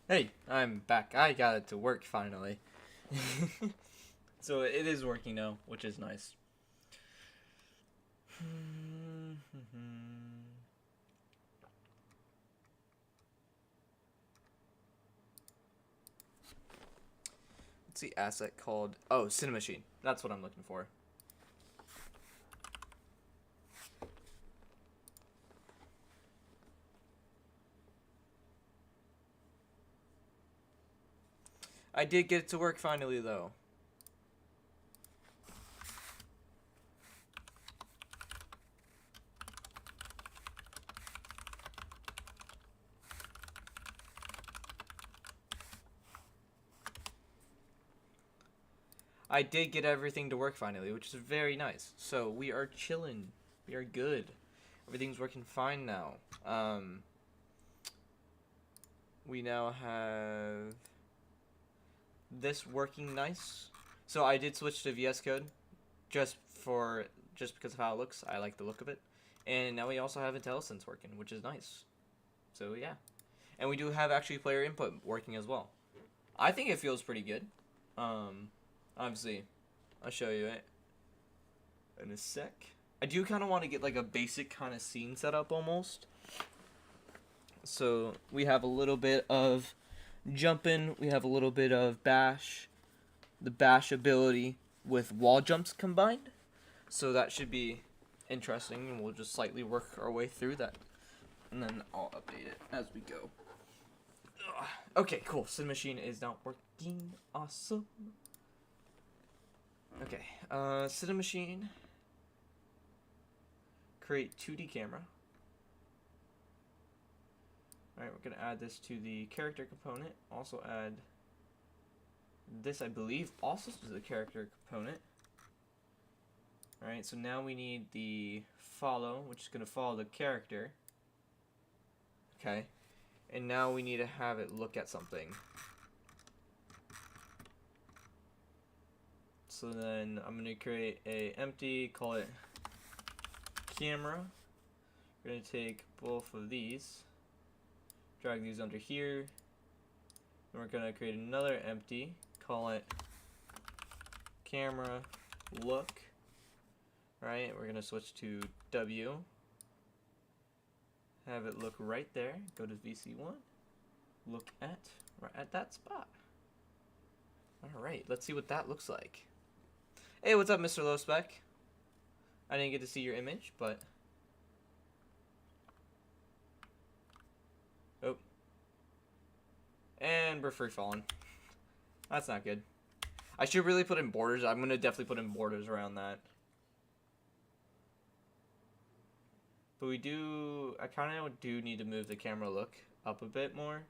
Hey, I'm back. I got it to work finally. So it is working now, which is nice. What's the asset called? Oh, Cinemachine. That's what I'm looking for. I did get it to work finally, though. I did get everything to work finally, which is very nice. So we are chilling. We are good. Everything's working fine now. We now have this working nice. So I did switch to VS Code just because of how it looks. I like the look of it. And now we also have IntelliSense working, which is nice. So yeah. And we do have actually player input working as well. I think it feels pretty good. Obviously, I'll show you it in a sec. I do kind of want to get like a basic kind of scene set up almost. So we have a little bit of jumping, we have a little bit of bash, the bash ability with wall jumps combined. So that should be interesting, and we'll just slightly work our way through that. And then I'll update it as we go. Okay, cool. Cinemachine is now working. Awesome. Okay, Cinemachine. Create 2D camera. Alright, we're going to add this to the character component. Also add this, I believe, also to the character component. Alright, so now we need the follow, which is going to follow the character. Okay, and now we need to have it look at something. So then I'm going to create a empty, call it camera. We're going to take both of these, drag these under here, and we're going to create another empty, call it camera look. Right, we're going to switch to W, have it look right there, go to VC1, look at right at that spot. Alright, let's see what that looks like. Hey, what's up, Mr. Lowspec? I didn't get to see your image, but... Oh. And we're free falling. That's not good. I should really put in borders. I'm going to definitely put in borders around that. But we do... I kind of do need to move the camera look up a bit more.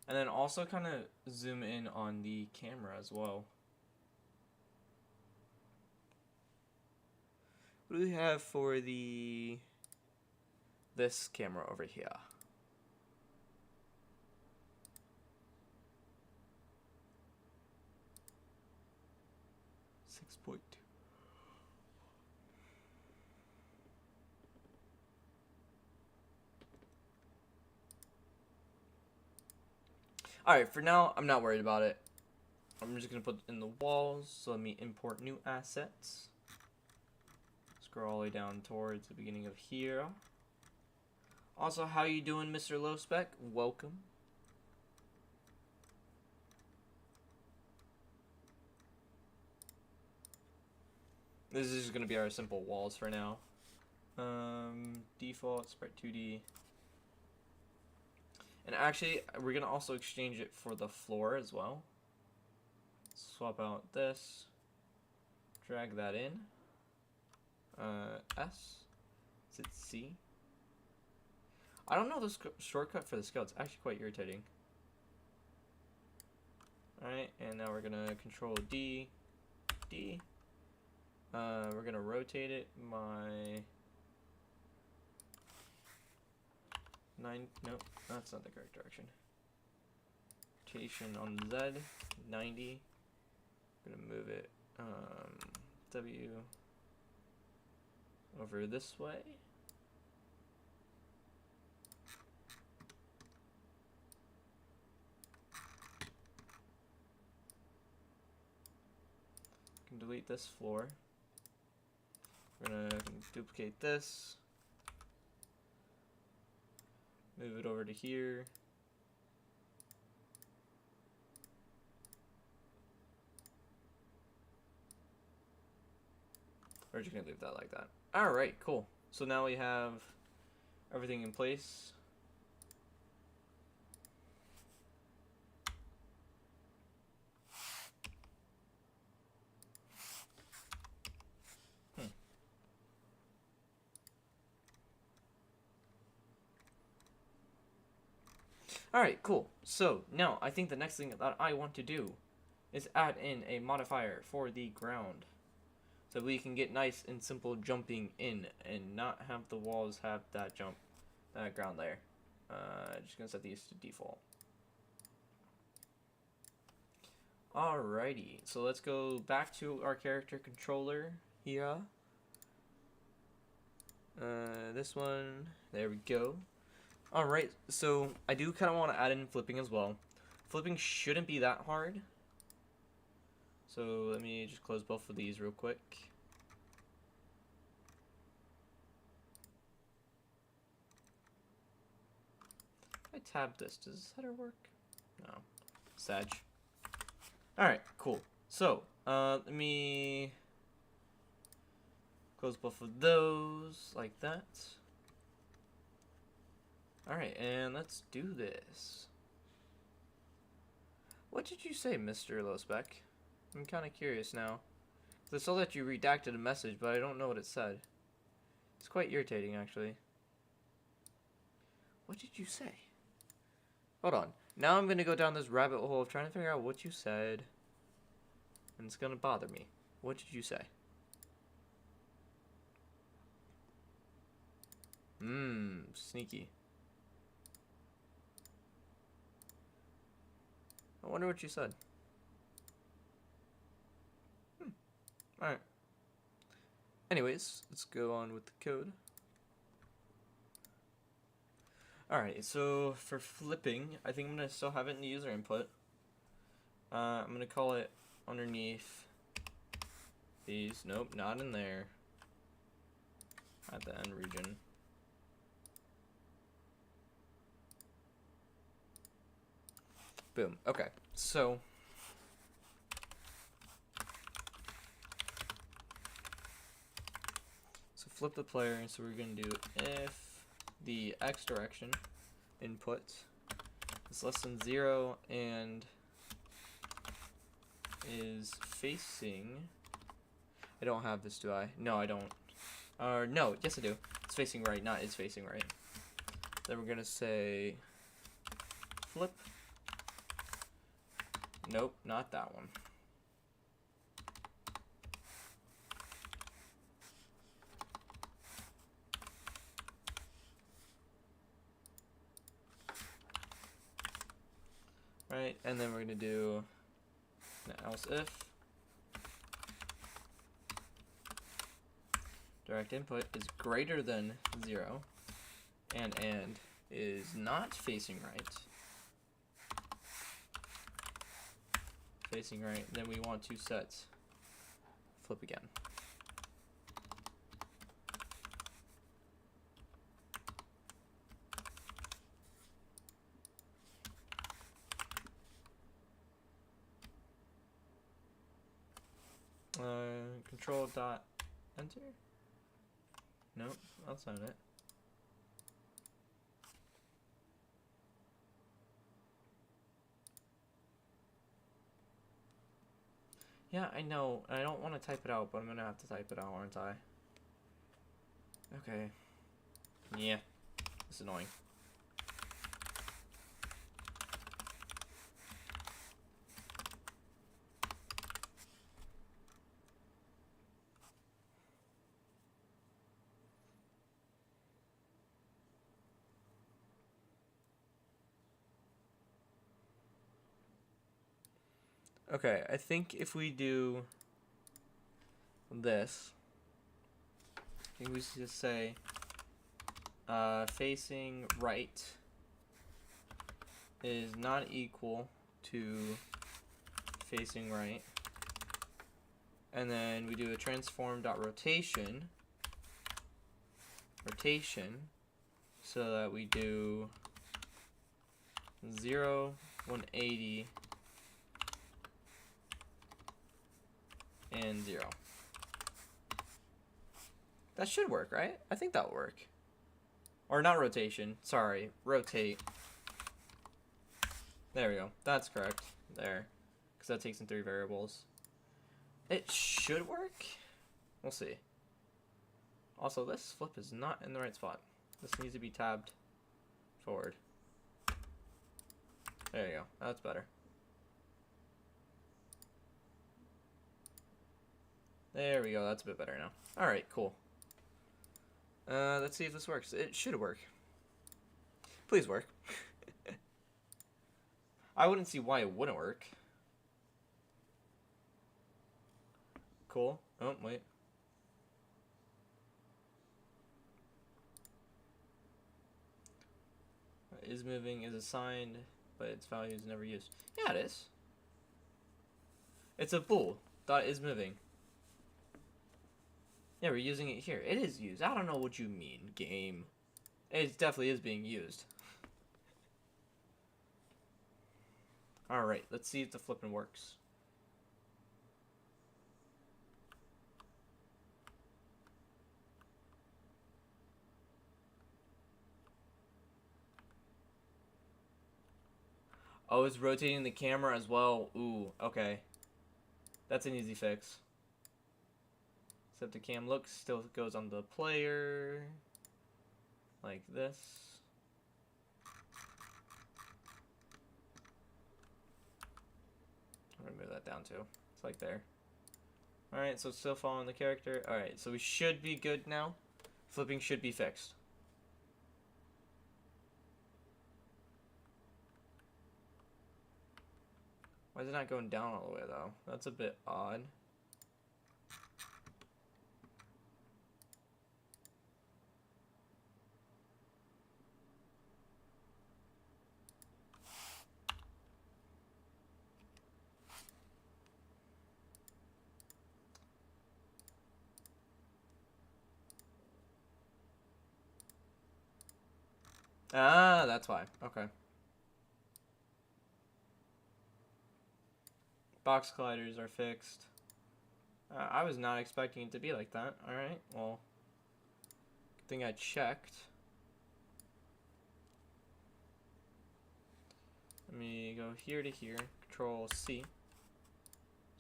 And then also kind of zoom in on the camera as well. What do we have for this camera over here? 6.2. Alright, for now, I'm not worried about it. I'm just going to put it in the walls. So let me import new assets. Scroll all the way down towards the beginning of here. Also, how you doing, Mr. Lowspec? Welcome. This is just going to be our simple walls for now. Default, sprite 2D. And actually, we're going to also exchange it for the floor as well. Swap out this. Drag that in. S. Is it C? I don't know the shortcut for the scale. It's actually quite irritating. Alright, and now we're going to control D. D. We're going to rotate it 9, nope, that's not the correct direction. Rotation on Z, 90. I'm gonna move it, W over this way. Can delete this floor. We're gonna duplicate this. Move it over to here. We're just gonna leave that like that. Alright, cool. So now we have everything in place. Alright, cool. So now I think the next thing that I want to do is add in a modifier for the ground. So we can get nice and simple jumping in and not have the walls have that ground layer. Just gonna set these to default. Alrighty, so let's go back to our character controller here. This one, there we go. Alright, so I do kind of want to add in flipping as well. Flipping shouldn't be that hard. So let me just close both of these real quick. If I tab this, does header work? No. Sag. Alright, cool. So, let me close both of those like that. Alright, and let's do this. What did you say, Mr. Losbeck? I'm kind of curious now. I saw that you redacted a message, but I don't know what it said. It's quite irritating, actually. What did you say? Hold on. Now I'm going to go down this rabbit hole of trying to figure out what you said. And it's going to bother me. What did you say? Sneaky. I wonder what you said. Alright. Anyways, let's go on with the code. Alright, so for flipping, I think I'm going to still have it in the user input. I'm going to call it underneath these. Nope, not in there. At the end region. Boom. Okay, so flip the player, so we're going to do if the x direction input is less than 0 and is facing, I don't have this, do I? No, I don't. No, yes I do. It's facing right, not is facing right. Then we're going to say flip. Nope, not that one. Right, and then we're going to do else if direct input is greater than 0 and is not facing right. Facing right, then we want to set flip again. Control dot enter? Nope, that's not it. Yeah, I know. I don't want to type it out, but I'm gonna have to type it out, aren't I? Okay. Yeah. It's annoying. Okay, I think if we do this, I think we should just say facing right is not equal to facing right. And then we do a transform.rotation, so that we do 0, 180, and 0. That should work, right? I think that'll work. Or not rotation, sorry, rotate. There we go, that's correct, there. Because that takes in 3 variables. It should work. We'll see. Also, this flip is not in the right spot. This needs to be tabbed forward. There you go. That's better. There we go. That's a bit better now. Alright, cool. Let's see if this works. It should work. Please work. I wouldn't see why it wouldn't work. Cool. Oh, wait. Is moving is assigned, but its value is never used. Yeah, it is. It's a bool. Dot is moving. Yeah, we're using it here. It is used. I don't know what you mean, game. It definitely is being used. Alright, let's see if the flipping works. Oh, it's rotating the camera as well. Ooh, okay. That's an easy fix. Except the cam look still goes on the player. Like this. I'm gonna move that down too. It's like there. Alright, so it's still following the character. Alright, so we should be good now. Flipping should be fixed. Why is it not going down all the way though? That's a bit odd. Ah, that's why. Okay. Box colliders are fixed. I was not expecting it to be like that. Alright, well. Good thing I checked. Let me go here to here. Control C.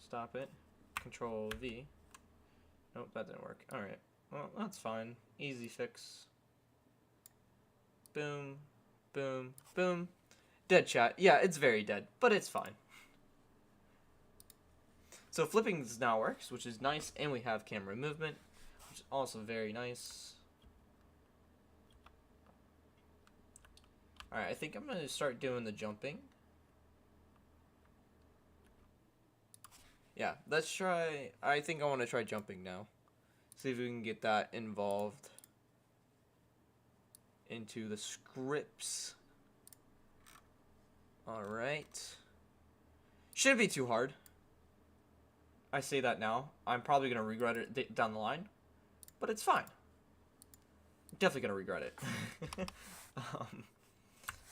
Stop it. Control V. Nope, that didn't work. Alright. Well, that's fine. Easy fix. Boom. Boom. Boom. Dead chat. Yeah, it's very dead, but it's fine. So flipping now works, which is nice, and we have camera movement, which is also very nice. Alright, I think I'm going to start doing the jumping. Yeah, let's try, I think I want to try jumping now. See if we can get that involved into the scripts. Alright. Shouldn't be too hard. I say that now. I'm probably going to regret it down the line. But it's fine. Definitely going to regret it.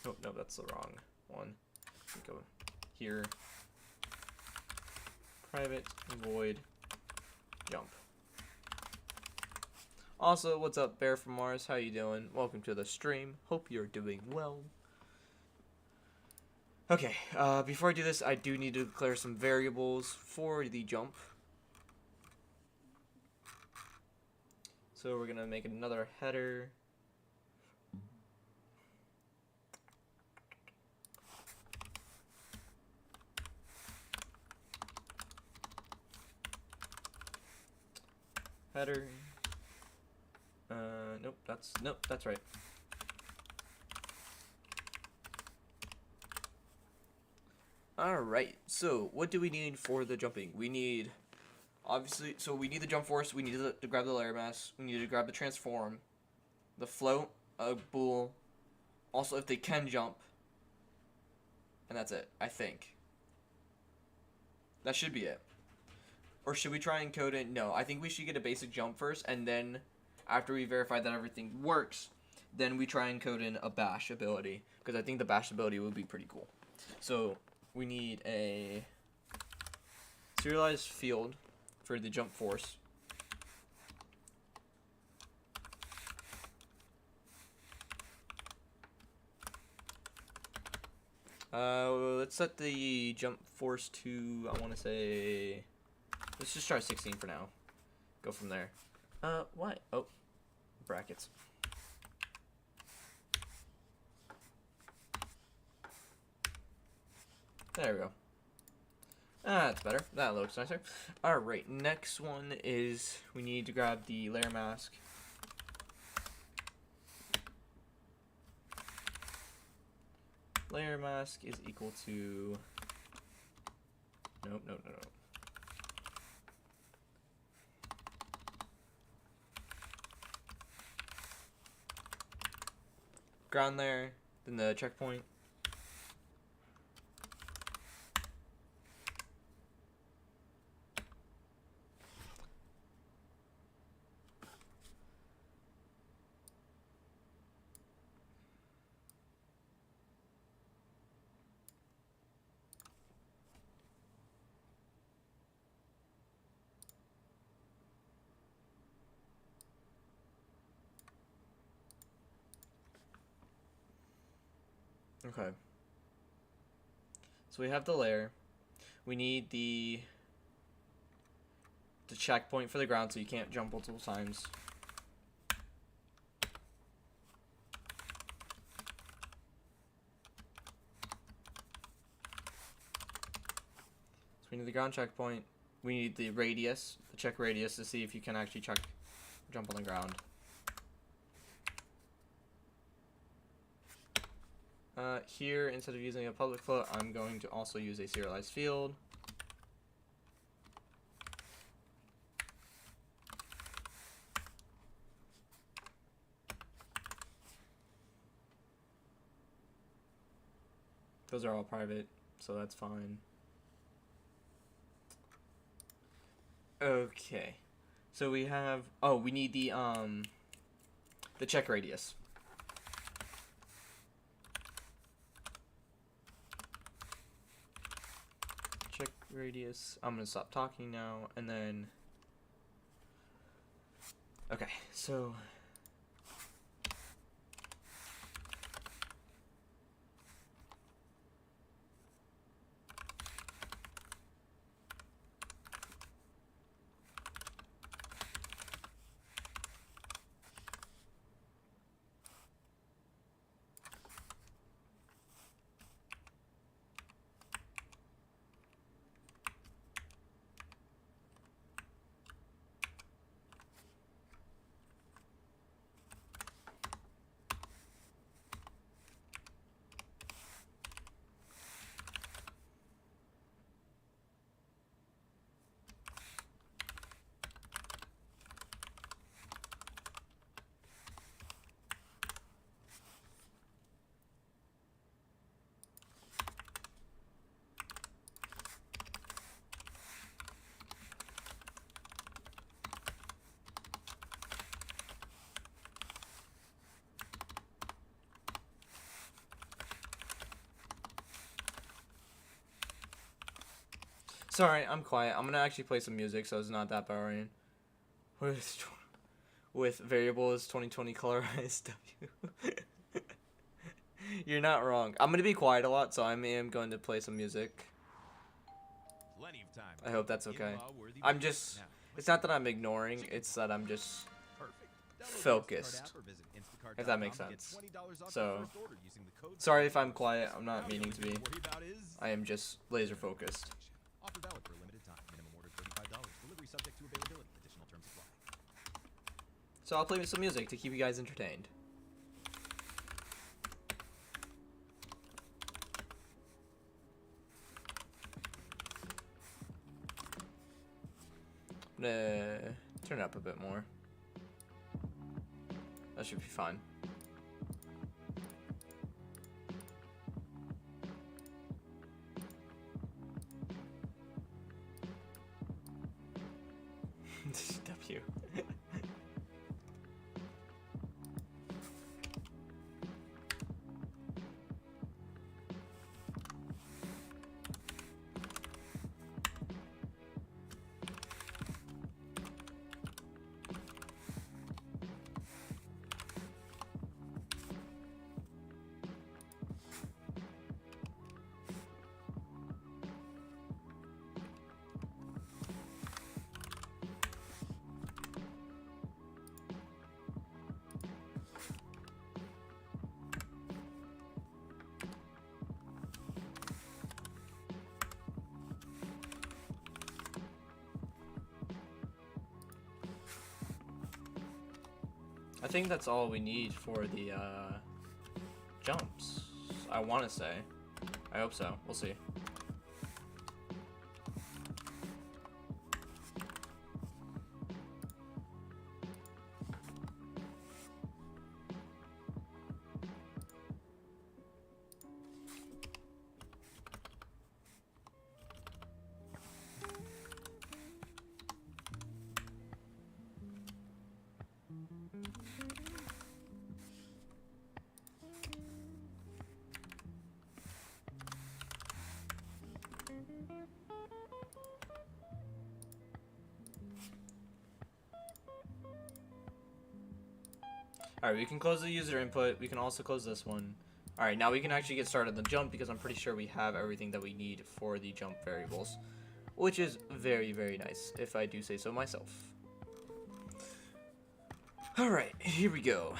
No, that's the wrong one. Go here. Private, void, jump. Also, what's up, Bear from Mars? How you doing? Welcome to the stream. Hope you're doing well. Okay, before I do this, I do need to declare some variables for the jump. So we're gonna make another header. Header. Nope, that's right. Alright, so what do we need for the jumping? We need, obviously, so we need the jump force, we need to grab the layer mass, we need to grab the transform, the float, a bool, also if they can jump, and that's it, I think. That should be it. Or should we try and code in? No, I think we should get a basic jump first, and then after we verify that everything works, then we try and code in a bash ability, because I think the bash ability would be pretty cool. So we need a serialized field for the jump force. Let's set the jump force to, I want to say, let's just try 16 for now. Go from there. What? Oh, brackets. There we go. That's better. That looks nicer. Alright, next one is we need to grab the layer mask. Layer mask is equal to... Nope. Ground layer, then the checkpoint. Okay. So we have the layer. We need the checkpoint for the ground so you can't jump multiple times. So we need the ground checkpoint. We need the radius, the check radius to see if you can actually jump on the ground. Here, instead of using a public float, I'm going to also use a serialized field. Those are all private, so that's fine. Okay. So we have, oh, we need the check radius. Check radius. I'm gonna stop talking now, and then, okay, so sorry, I'm quiet. I'm gonna actually play some music, so it's not that boring. With variables 2020 colorized W. You're not wrong. I'm gonna be quiet a lot, so I am going to play some music. I hope that's okay. I'm just, it's not that I'm ignoring, it's that I'm just focused, if that makes sense. So, sorry if I'm quiet, I'm not meaning to be. I am just laser focused. Offer valid for a limited time. Minimum order $35. Delivery subject to availability. Additional terms apply. So I'll play some music to keep you guys entertained. Turn it up a bit more. That should be fine. W. I think that's all we need for the jumps. I want to say. I hope so. We'll see. Alright, we can close the user input. We can also close this one. Alright, now we can actually get started on the jump because I'm pretty sure we have everything that we need for the jump variables. Which is very, very nice, if I do say so myself. Alright, here we go.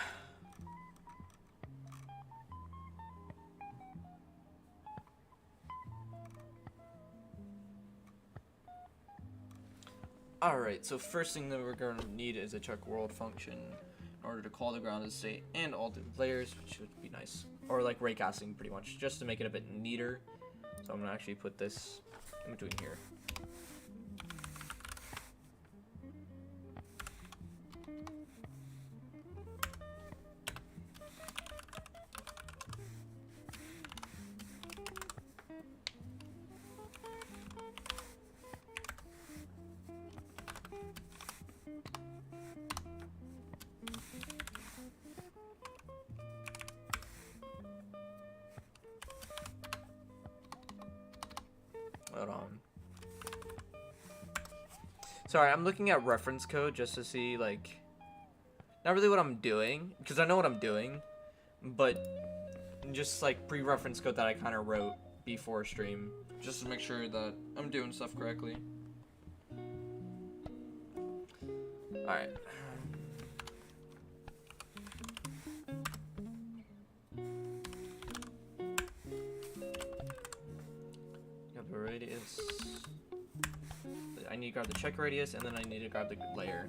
Alright, so first thing that we're going to need is a check world function in order to call the grounded state and all the layers, which would be nice. Or like raycasting pretty much, just to make it a bit neater. So I'm going to actually put this in between here. Hold on. Sorry, I'm looking at reference code just to see, like, not really what I'm doing, because I know what I'm doing, but just, like, pre-reference code that I kind of wrote before stream, just to make sure that I'm doing stuff correctly. Alright. Got the radius. I need to grab the check radius, and then I need to grab the layer.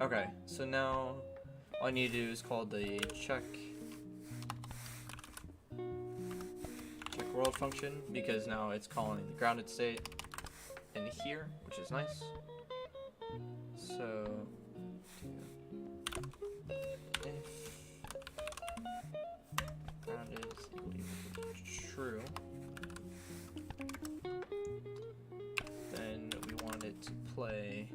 Okay, so now all I need to do is call the check world function, because now it's calling the grounded state in here, which is nice. So if grounded is equal to true, then we want it to play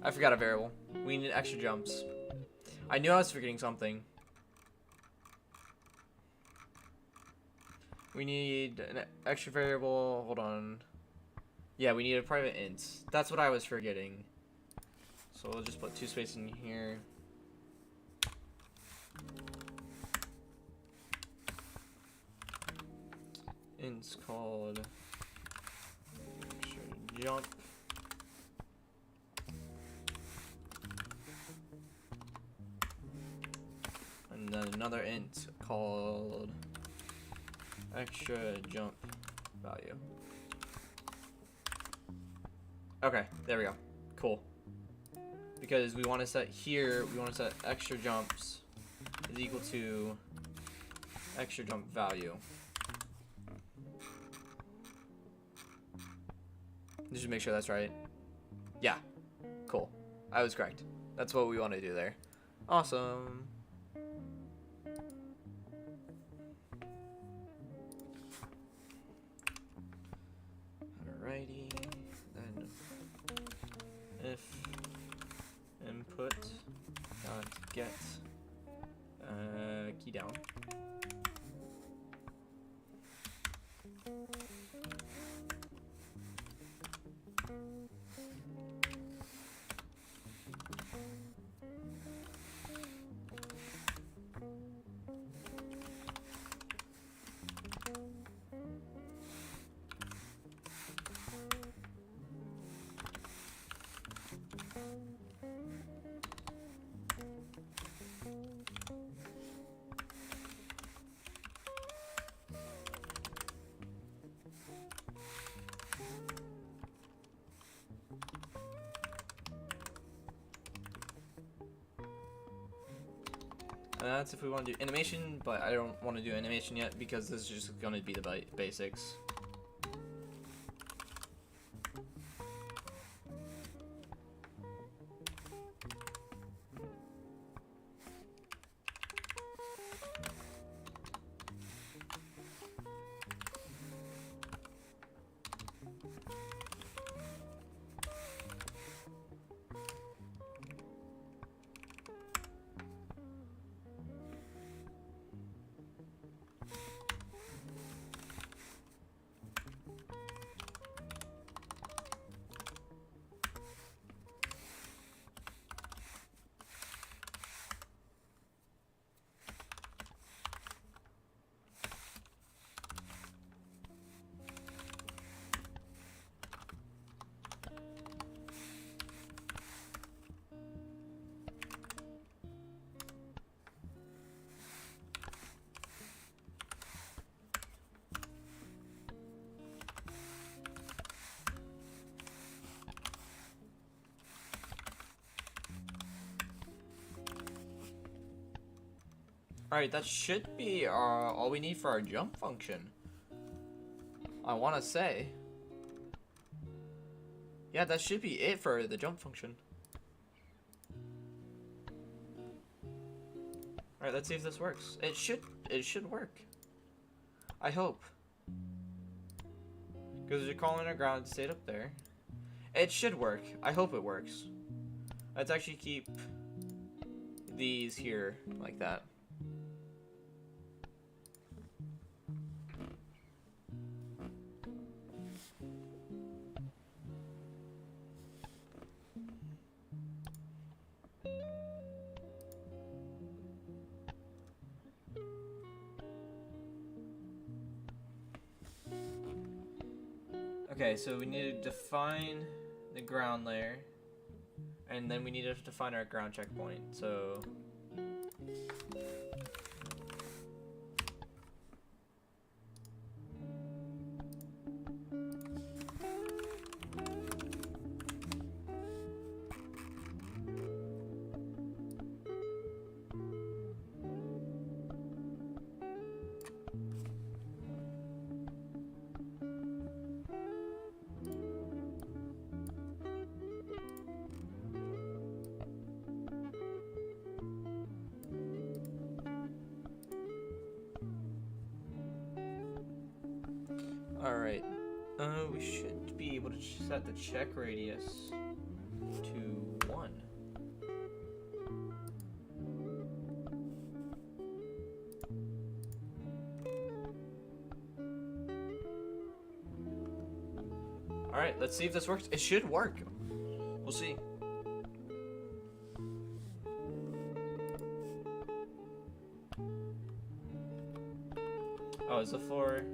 I forgot a variable. We need extra jumps. I knew I was forgetting something. We need an extra variable. Hold on. Yeah, we need a private int. That's what I was forgetting. So we'll just put 2 spaces in here. Int's called extra jump. another int called extra jump value. Okay, there we go. Cool. Because we want to set here, we want to set extra jumps is equal to extra jump value. Just make sure that's right. Yeah, cool. I was correct. That's what we want to do there. Awesome. Alrighty. Then if input dot get key down. That's if we want to do animation, but I don't want to do animation yet because this is just going to be the basics. Alright, that should be all we need for our jump function. I want to say. Yeah, that should be it for the jump function. Alright, let's see if this works. It should work. I hope. Because you're calling our ground state up there. It should work. I hope it works. Let's actually keep these here like that. Okay, so we need to define the ground layer, and then we need to define our ground checkpoint. So alright, we should be able to set the check radius to 1. Alright, let's see if this works. It should work. We'll see. Oh, is the floor...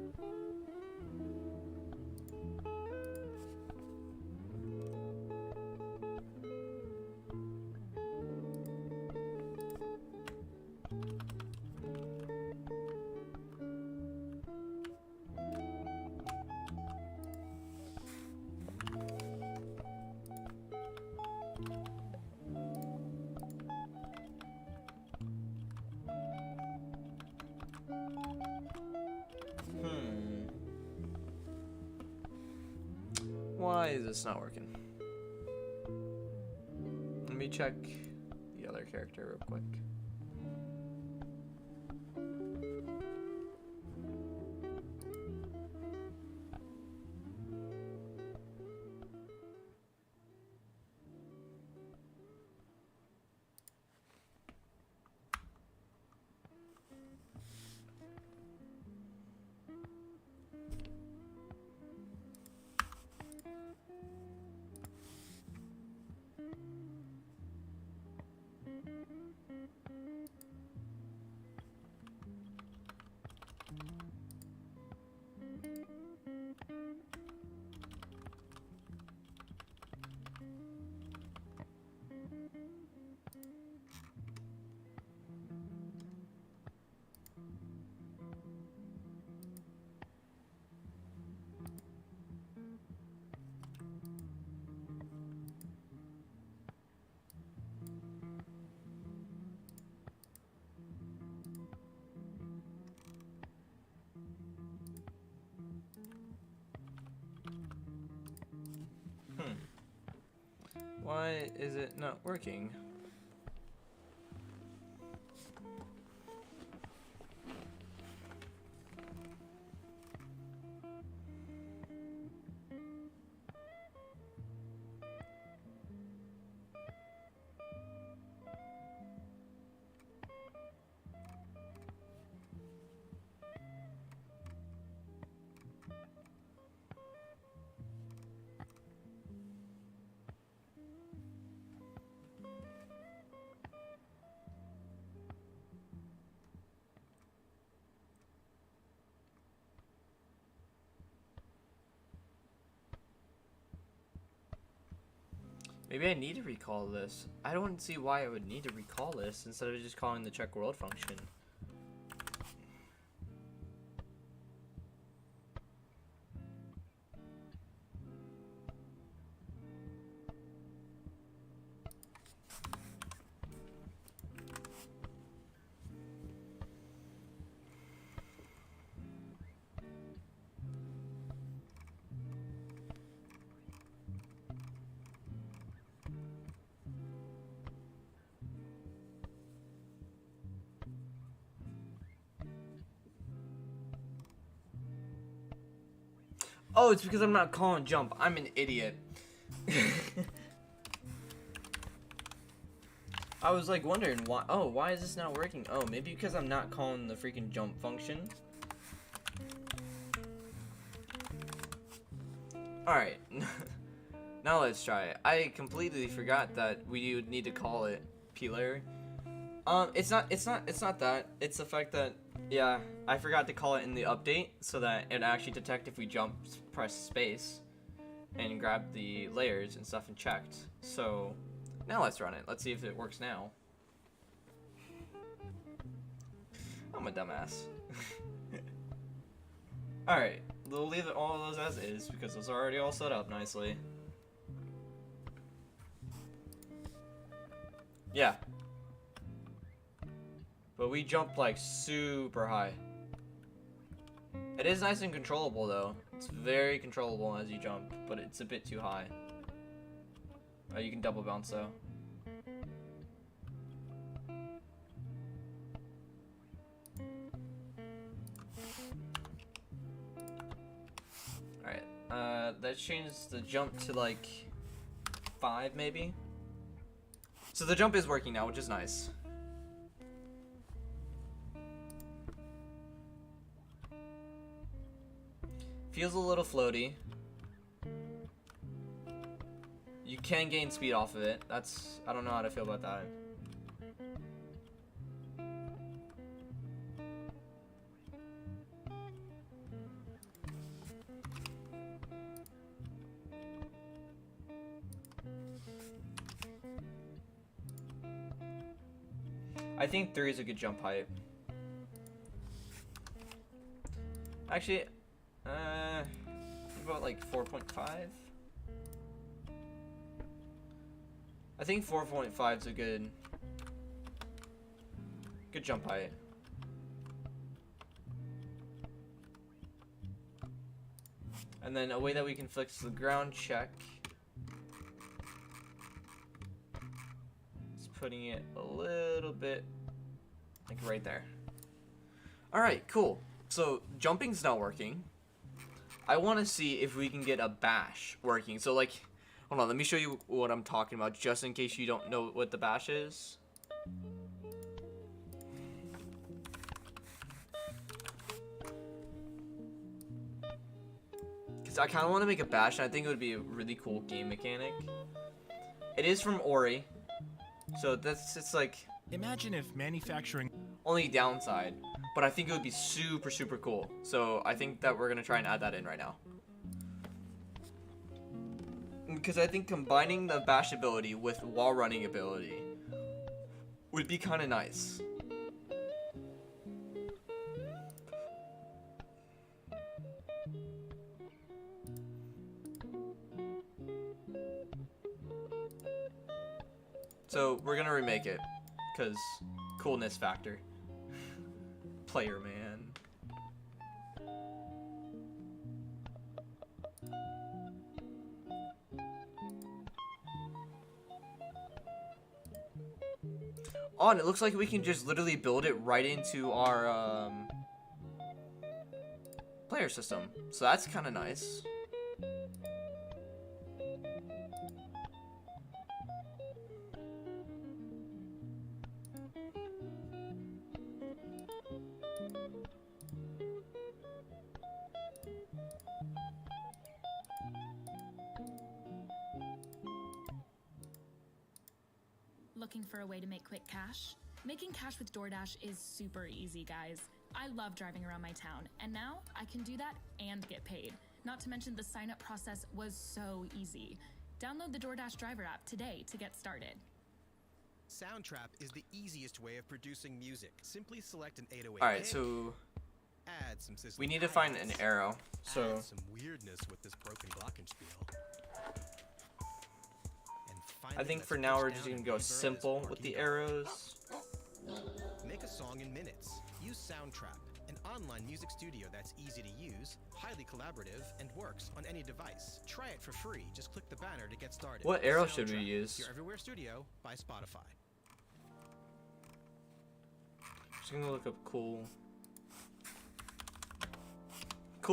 Why is this not working? Let me check the other character real quick. Why is it not working? Maybe I need to recall this. I don't see why I would need to recall this instead of just calling the check world function. Oh, it's because I'm not calling jump. I'm an idiot. I was like wondering why. Oh, why is this not working? Oh, maybe because I'm not calling the freaking jump function. Alright. Now let's try it. I completely forgot that we would need to call it P-layer. It's not that. It's the fact that, yeah, I forgot to call it in the update so that it actually detect if we jump, press space, and grab the layers and stuff and checked. So, now let's run it. Let's see if it works now. I'm a dumbass. Alright, we'll leave it all of those as is because those are already all set up nicely. Yeah. But we jump like super high. It is nice and controllable though. It's very controllable as you jump, but it's a bit too high. Oh, you can double bounce though. Alright, let's change the jump to like 5 maybe. So the jump is working now, which is nice. Feels a little floaty. You can gain speed off of it. That's, I don't know how to feel about that. I think 3 is a good jump height. Actually, about like 4.5? I think 4.5 is a good jump height. And then a way that we can fix the ground check is putting it a little bit like right there. Alright, cool. So jumping's not working. I want to see if we can get a bash working. So like, hold on, let me show you what I'm talking about just in case you don't know what the bash is. Because I kind of want to make a bash, and I think it would be a really cool game mechanic. It is from Ori, so it's like... Imagine if manufacturing... only downside, but I think it would be super, super cool. So I think that we're going to try and add that in right now. Because I think combining the bash ability with wall running ability would be kind of nice. So we're gonna remake it, cause coolness factor. Player man. Oh, and it looks like we can just literally build it right into our player system. So that's kind of nice. Looking for a way to make quick cash? Making cash with DoorDash is super easy, guys. I love driving around my town, and now I can do that and get paid. Not to mention the sign-up process was so easy. Download the DoorDash driver app today to get started. Soundtrap is the easiest way of producing music. Simply select an 808. Alright, so add some we need to find an arrow. So add some weirdness with this broken glockenspiel. I think for now we're just gonna go simple with the arrows. Make a song in minutes. Use Soundtrap, an online music studio that's easy to use, highly collaborative, and works on any device. Try it for free. Just click the banner to get started. What arrow should we use? Your Everywhere Studio by Spotify. Just gonna look up cool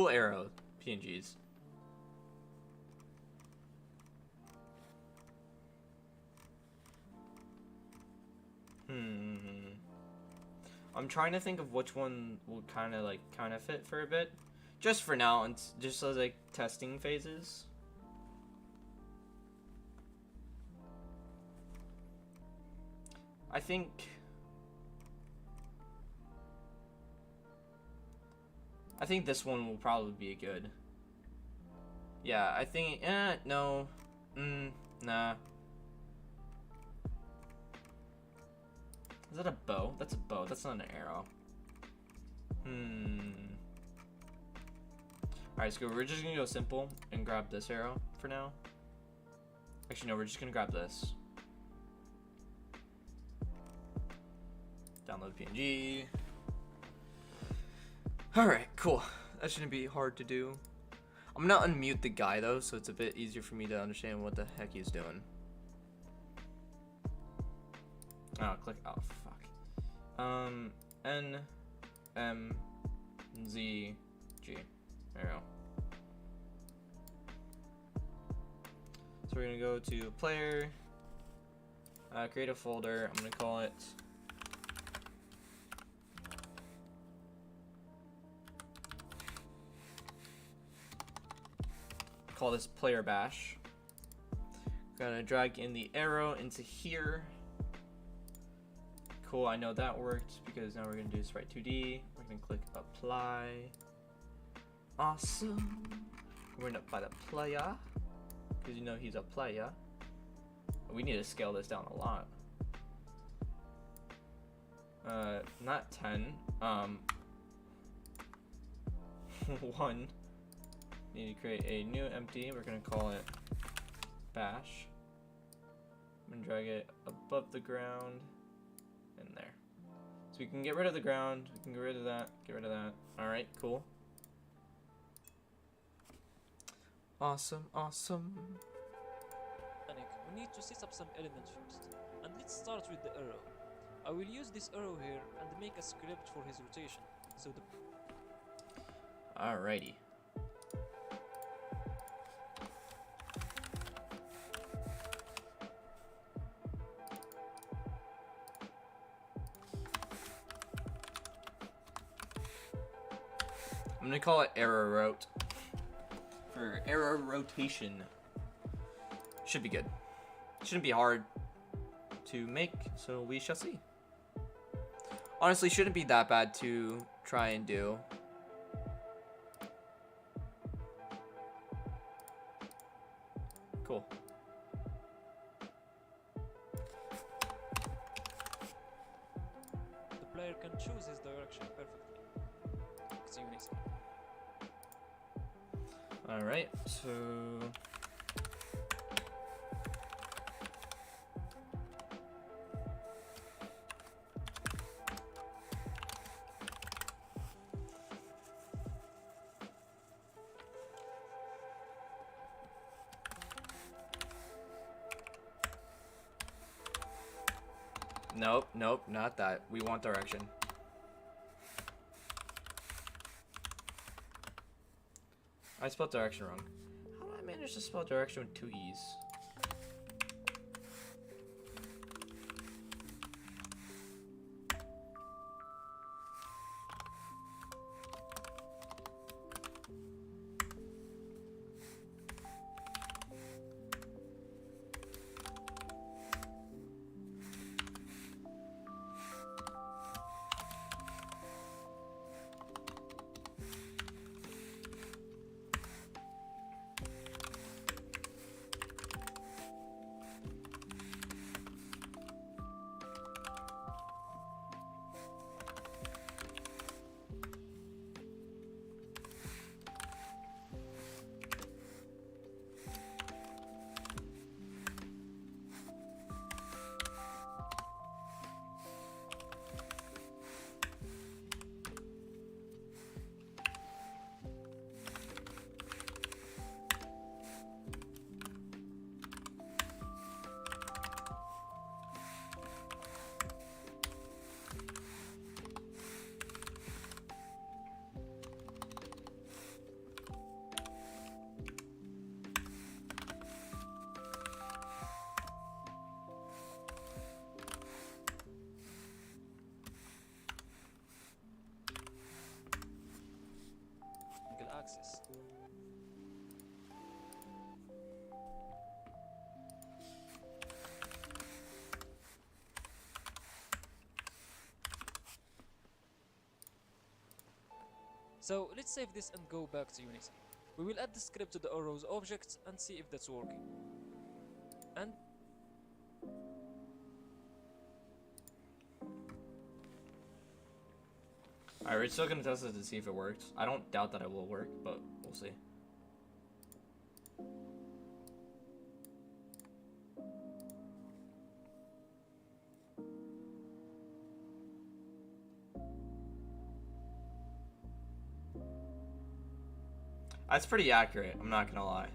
arrow PNGs. I'm trying to think of which one will kind of fit for a bit, just for now, and just as like testing phases. I think this one will probably be good. Yeah, I think no, nah. Is that a bow? That's a bow. That's not an arrow. Alright, so we're just gonna go simple and grab this arrow for now. Actually, no, we're just gonna grab this. Download PNG. Alright, cool. That shouldn't be hard to do. I'm gonna unmute the guy though, so it's a bit easier for me to understand what the heck he's doing. Oh, click. Oh, fuck. N, M, Z, G. There we go. So we're gonna go to player, create a folder. I'm gonna call it this player bash. Gonna drag in the arrow into here. Cool, I know that worked because now we're gonna do Sprite 2D. We're gonna click apply. Awesome. We're gonna apply the player because you know he's a player. We need to scale this down a lot. Not 10. 1. Need to create a new empty. We're gonna call it bash. I'm gonna drag it above the ground. In there. So we can get rid of the ground, we can get rid of that, get rid of that. Alright, cool. Awesome, awesome. We need to set up some elements first. And let's start with the arrow. I will use this arrow here and make a script for his rotation. So the Alrighty. I'm gonna call it arrow rote for arrow rotation. Should be good. Shouldn't be hard to make, so we shall see. Honestly, shouldn't be that bad to try and do. Cool. the player can choose his direction perfectly. See you next. Alright, so... Nope, nope, not that. We want direction. I spelled direction wrong. How do I manage to spell direction with 2 E's? Axis. So let's save this and go back to Unity. We will add the script to the arrows object and see if that's working. And Alright, we're still gonna test it to see if it works. I don't doubt that it will work, but we'll see. That's pretty accurate, I'm not gonna lie.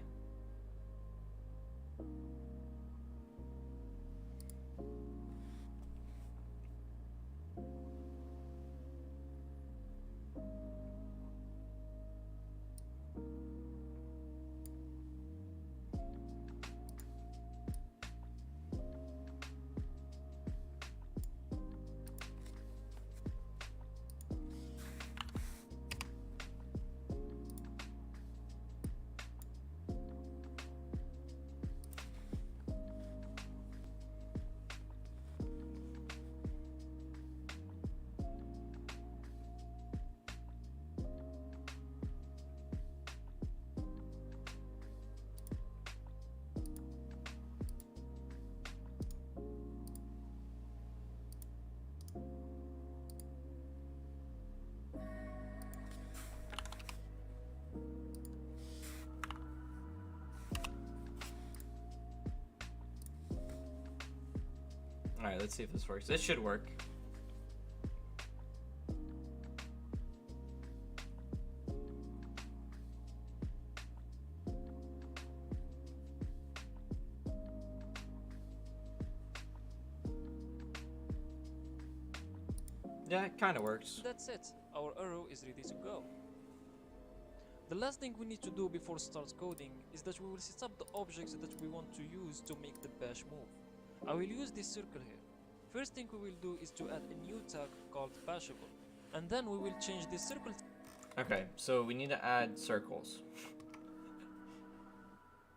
Alright, let's see if this works. This should work. Yeah, it kind of works. That's it, our arrow is ready to go. The last thing we need to do before start coding is that we will set up the objects that we want to use to make the bash move. I will use this circle here. First thing we will do is to add a new tag called bashable, and then we will change this circle. Okay, so we need to add circles.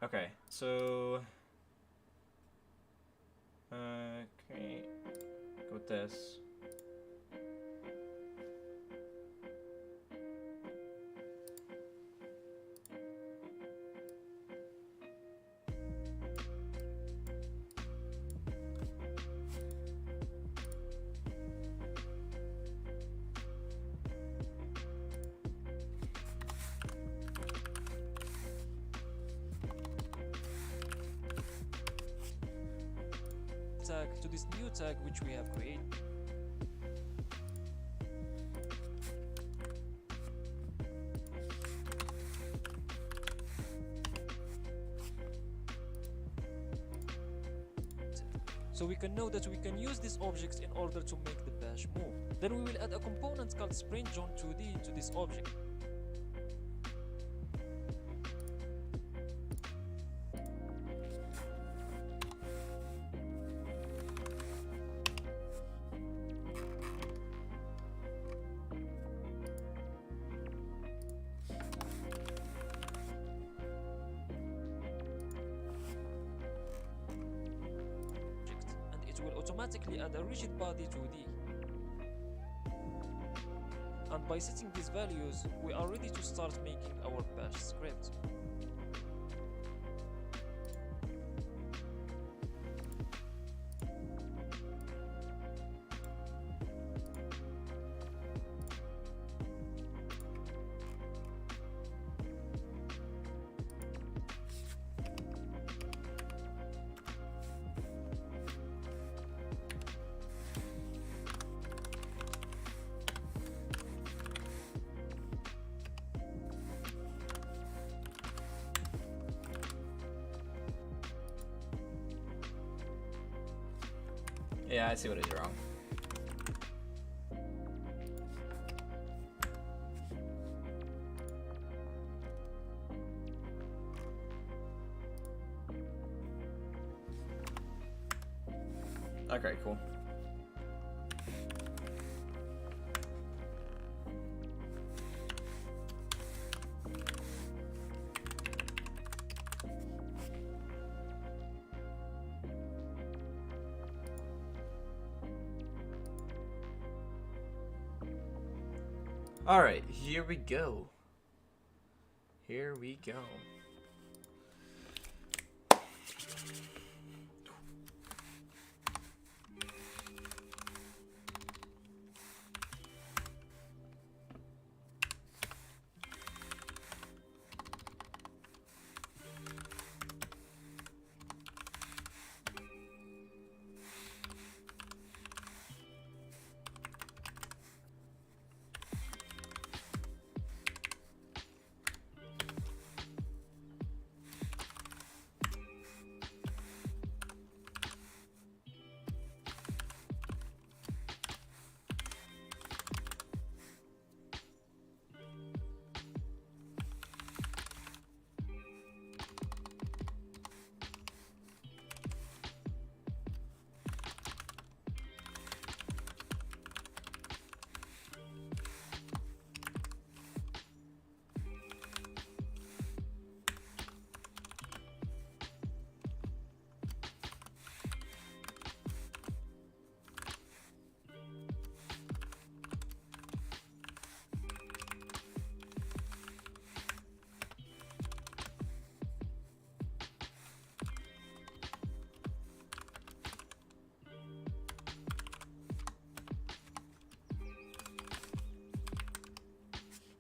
Okay, so okay, go with this. Tag to this new tag which we have created. So we can know that we can use these objects in order to make the bash move. Then we will add a component called SprintJohn2D to this object. Will automatically add a rigid body 2D. And by setting these values, we are ready to start making our bash script. Yeah, I see what I did wrong. Okay, cool. All right, here we go. Here we go.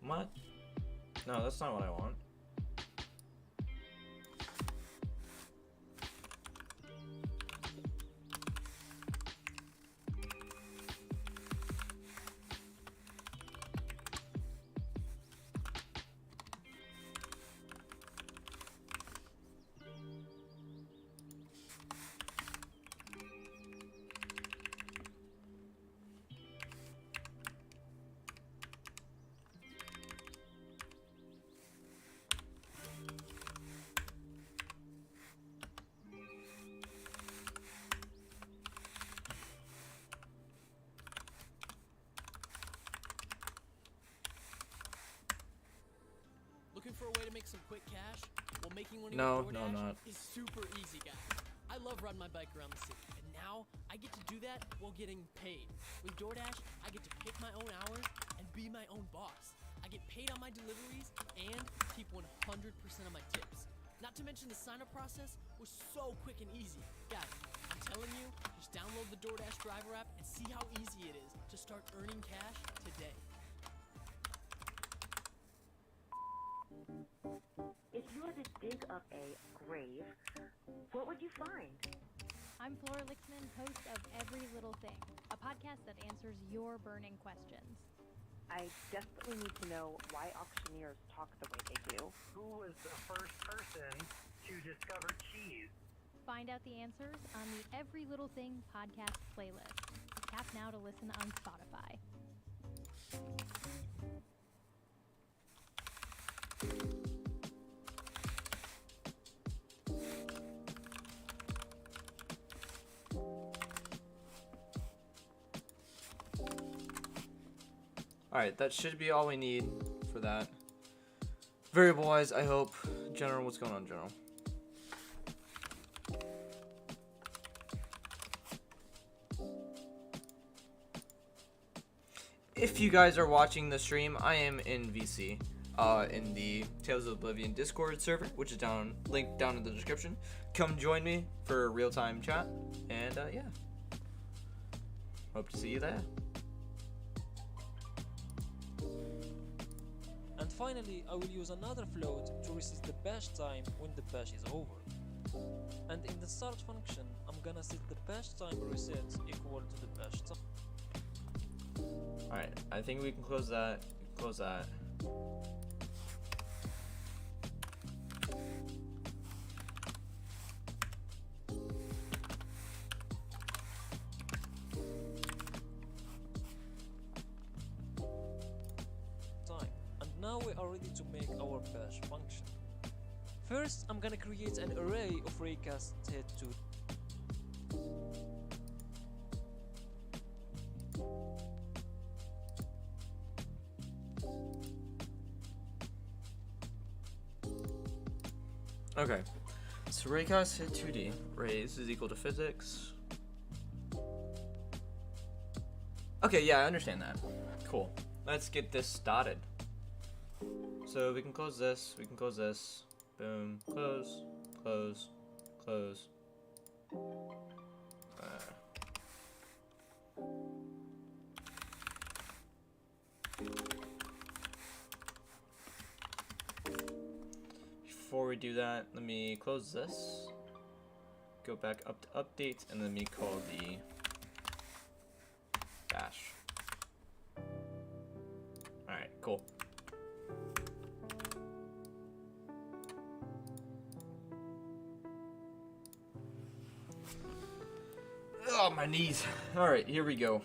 What? No, that's not what I want. for a way to make some quick cash? Well, making money No, with no, DoorDash not. is super easy, guys. I love riding my bike around the city, and now I get to do that while getting paid. With DoorDash, I get to pick my own hours and be my own boss. I get paid on my deliveries and keep 100% of my tips. Not to mention the sign-up process was so quick and easy. Guys, I'm telling you, just download the DoorDash driver app and see how easy it is to start earning cash today. If you had to dig up a grave, what would you find? I'm Flora Lixman, host of Every Little Thing, a podcast that answers your burning questions. I desperately need to know why auctioneers talk the way they do. Who was the first person to discover cheese? Find out the answers on the Every Little Thing podcast playlist. Tap now to listen on Spotify. Alright, that should be all we need for that. Variable wise, I hope. General, what's going on, General? If you guys are watching the stream, I am in VC, in the Tales of Oblivion Discord server, which is linked down in the description. Come join me for a real-time chat, and yeah. Hope to see you there. And finally, I will use another float to reset the bash time when the bash is over. And in the start function, I'm gonna set the bash time reset equal to the bash time. Alright, I think we can close that. Close that. And now we are ready to make our bash function. First, I'm gonna create an array of raycast head to Okay, so raycast hit 2D. Raise is equal to physics. Okay, yeah, I understand that. Cool. Let's get this started. So we can close this, we can close this. Boom, close, close, close. Before we do that, let me close this. Go back up to updates, and let me call the dash. Alright, cool. Oh, my knees. Alright, here we go.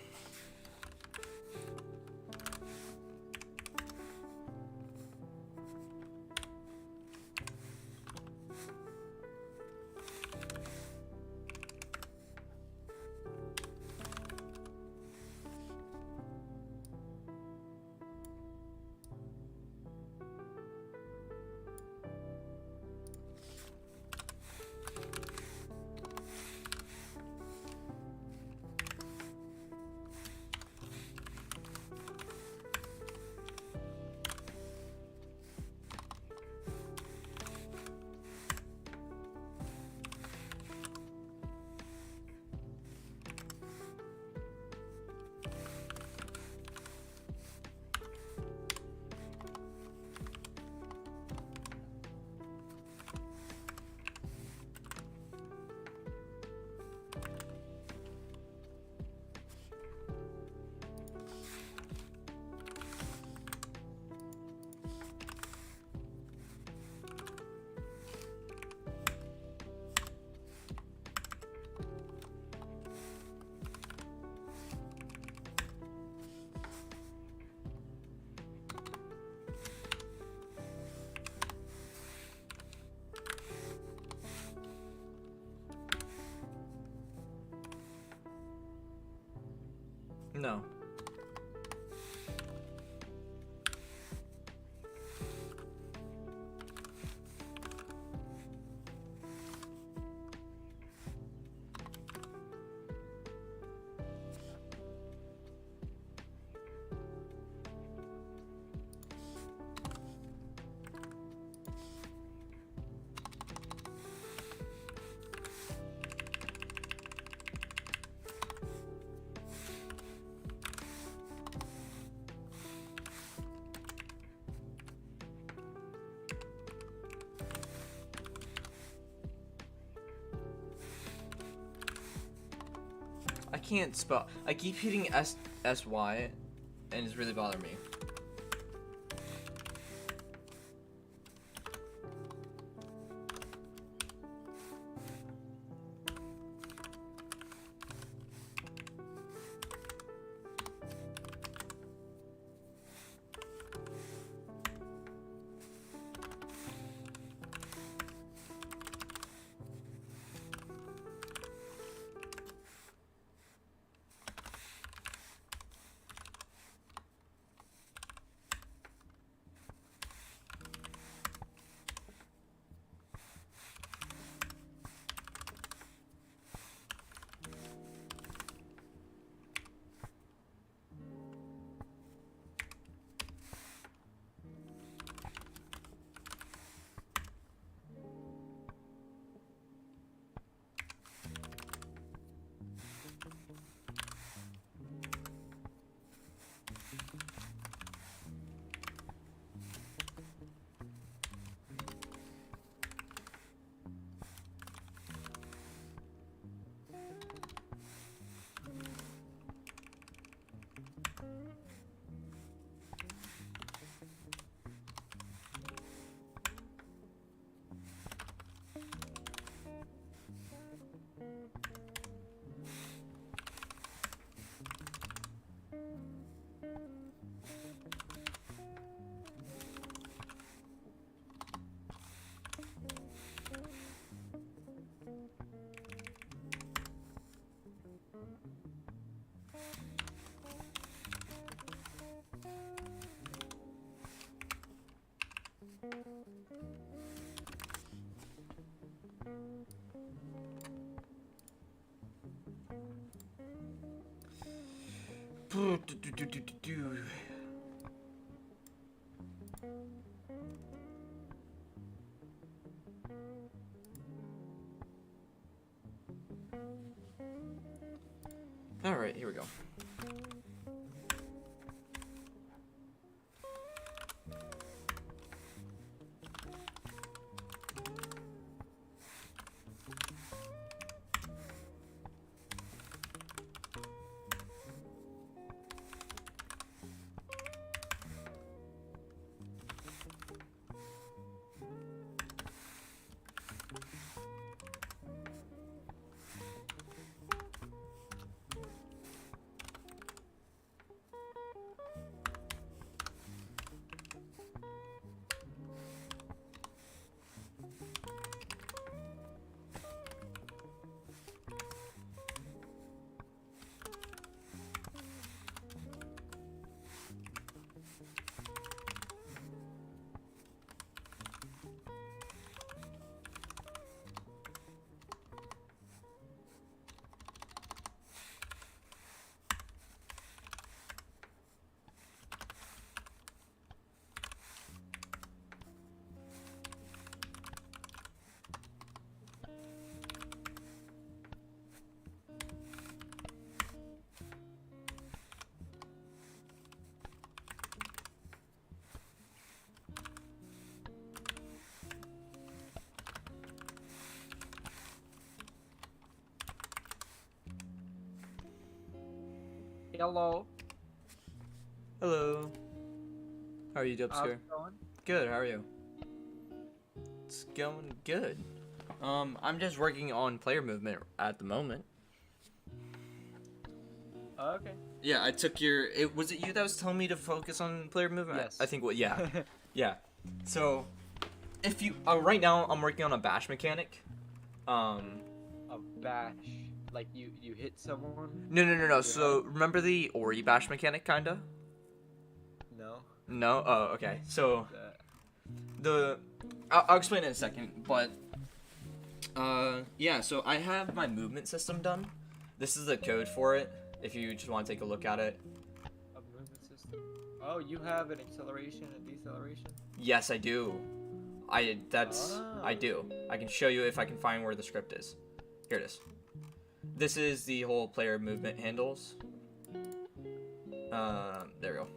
No. can't spell. I keep hitting SY, and it's really bothering me. All right, here we go. Hello. Hello. How are you, How's Dubscare? it going? Good. How are you? It's going good. I'm just working on player movement at the moment. Okay. Yeah, I took your. Was it you that was telling me to focus on player movement? Yes. I think. Well, yeah, yeah. So, if you right now, I'm working on a bash mechanic. A bash. Like you hit someone? No. So remember the Ori bash mechanic, kinda? No. No. Oh, okay. So That. I'll explain it in a second, but yeah. So I have my movement system done. This is the code for it. If you just want to take a look at it. A movement system. Oh, you have an acceleration and deceleration? Yes, I do. I do. I can show you if I can find where the script is. Here it is. This is the whole player movement handles. There we go.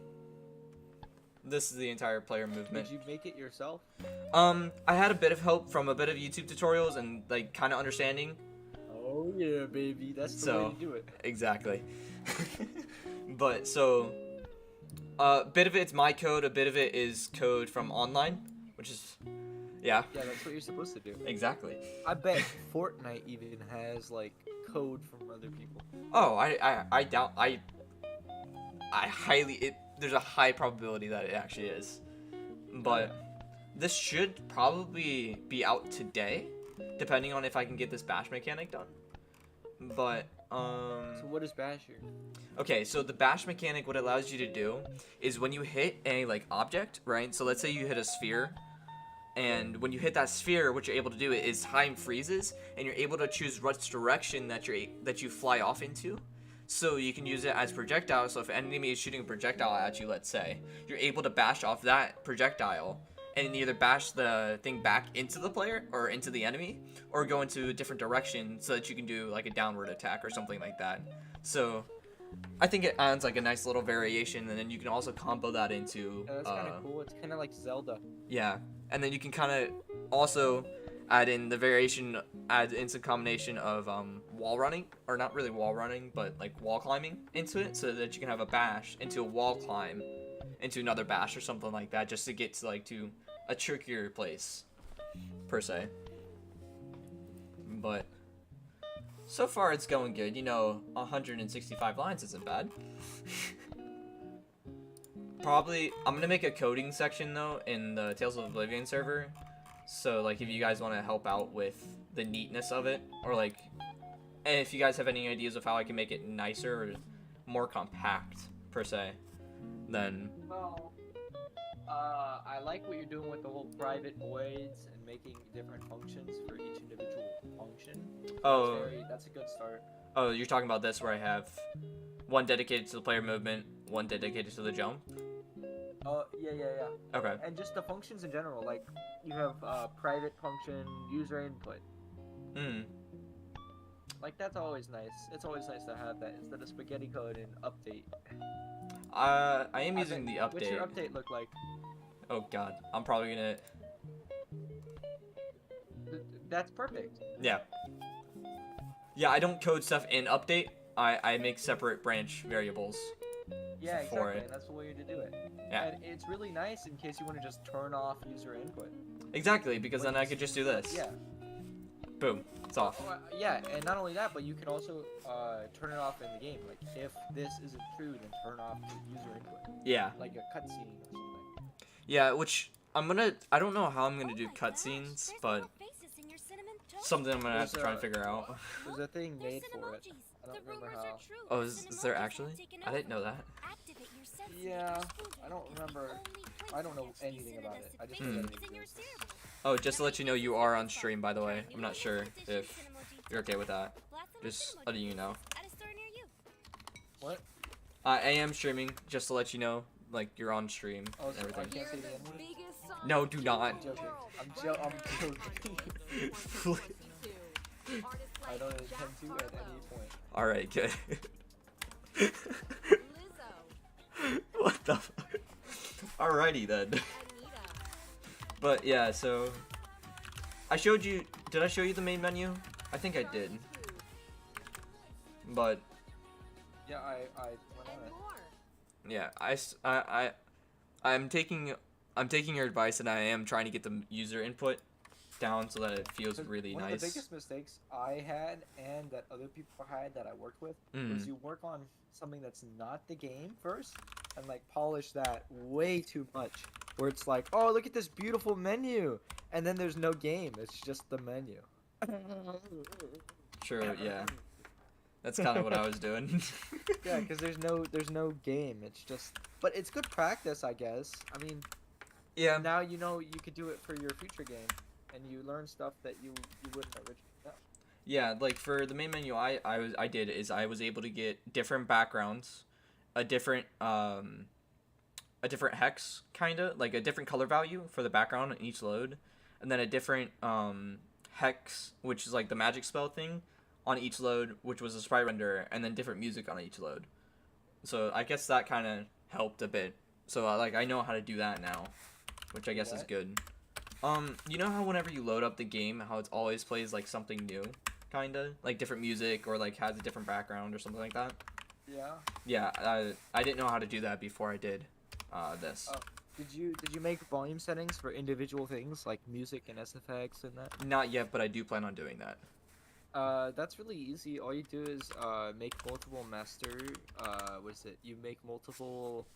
This is the entire player movement. Did you make it yourself? I had a bit of help from a bit of YouTube tutorials and like kind of understanding. Oh Oh yeah, baby. That's the So- way to do it. Exactly. But so, a bit of it's my code, a bit of it is code from online, which is, yeah, Yeah, that's what you're supposed to do. exactly. I bet Fortnite even has like code from other people. Oh, I doubt, I highly, there's a high probability that it actually is. But this should probably be out today, depending on if I can get this bash mechanic done. But, So what is Basher? okay, so the bash mechanic, what it allows you to do is when you hit a like object, right? So let's say you hit a sphere, and when you hit that sphere, what you're able to do is time freezes, and you're able to choose which direction that you fly off into. So you can use it as projectile. So if an enemy is shooting a projectile at you, let's say, you're able to bash off that projectile and either bash the thing back into the player or into the enemy, or go into a different direction so that you can do like a downward attack or something like that. So I think it adds like a nice little variation, and then you can also combo that into Yeah, that's kind of cool. It's kind of like Zelda. yeah, and then you can kind of also add in the variation, add in some combination of wall running, or not really wall running, but like wall climbing into it, so that you can have a bash into a wall climb into another bash or something like that, just to get to like to a trickier place per se. But so far it's going good. 165 lines isn't bad. Probably I'm gonna make a coding section though in the Tales of Oblivion server, so like if you guys want to help out with the neatness of it, or like, and if you guys have any ideas of how I can make it nicer or more compact per se, then Well, I like what you're doing with the whole private voids and making different functions for each individual function. That's a good start. oh, you're talking about this where I have one dedicated to the player movement, one dedicated to the jump. Yeah. Okay. And just the functions in general, like you have private function, user input. Hmm. Like that's always nice. It's always nice to have that instead of spaghetti code and update. I am using the update. What's your update look like? Oh god, I'm probably gonna. That's perfect. Yeah. Yeah, I don't code stuff in update. I make separate branch variables. Yeah, for exactly. it. And that's the way to do it. Yeah. And it's really nice in case you want to just turn off user input. Exactly, because then I could just do this. Yeah. Boom. It's off. Yeah, and not only that, but you can also turn it off in the game. Like, if this isn't true, then turn off the user input. Yeah. Like a cutscene or something. Yeah, which I don't know how I'm gonna do cutscenes, but something I'm gonna have to try and figure out. There's a thing made for it. I don't remember how. Oh, is there actually? I didn't know that. Yeah, I don't remember. I don't know anything about it. I just know that it exists. Oh, just to let you know, you are on stream, by the way. I'm not sure if you're okay with that. Just letting you know. What? I am streaming, just to let you know, like, you're on stream Oh, and so I everything. can't say the N word? No, do not. I'm joking. I'm joking. I don't intend to at any point. Alright, good. What the fuck? Alrighty then. But yeah, so I showed you. Did I show you the main menu? I think I did. But Yeah, I went on it. yeah, I'm taking your advice, and I am trying to get the user input down so that it feels really One nice. of the biggest mistakes I had and that other people had that I worked with was you work on something that's not the game first and like polish that way too much. Where it's like, oh, look at this beautiful menu, and then there's no game. It's just the menu. True, yeah. That's kind of what I was doing. Yeah, because there's no game. It's just, but it's good practice, I guess. I mean, Yeah. now you know you could do it for your future game, and you learn stuff that you wouldn't originally know. Yeah, like for the main menu, I was able to get different backgrounds, a different hex kinda, like a different color value for the background in each load, and then a different hex, which is like the magic spell thing, on each load, which was a sprite renderer, and then different music on each load. So I guess that kind of helped a bit. So like I know how to do that now, which I guess is good. You know how whenever you load up the game, how it always plays like something new? kinda like different music or like has a different background or something like that. Yeah. Yeah, I didn't know how to do that before I did this. Did you make volume settings for individual things like music and SFX and that? Not yet, but I do plan on doing that. That's really easy. All you do is make multiple master. What is it? You make multiple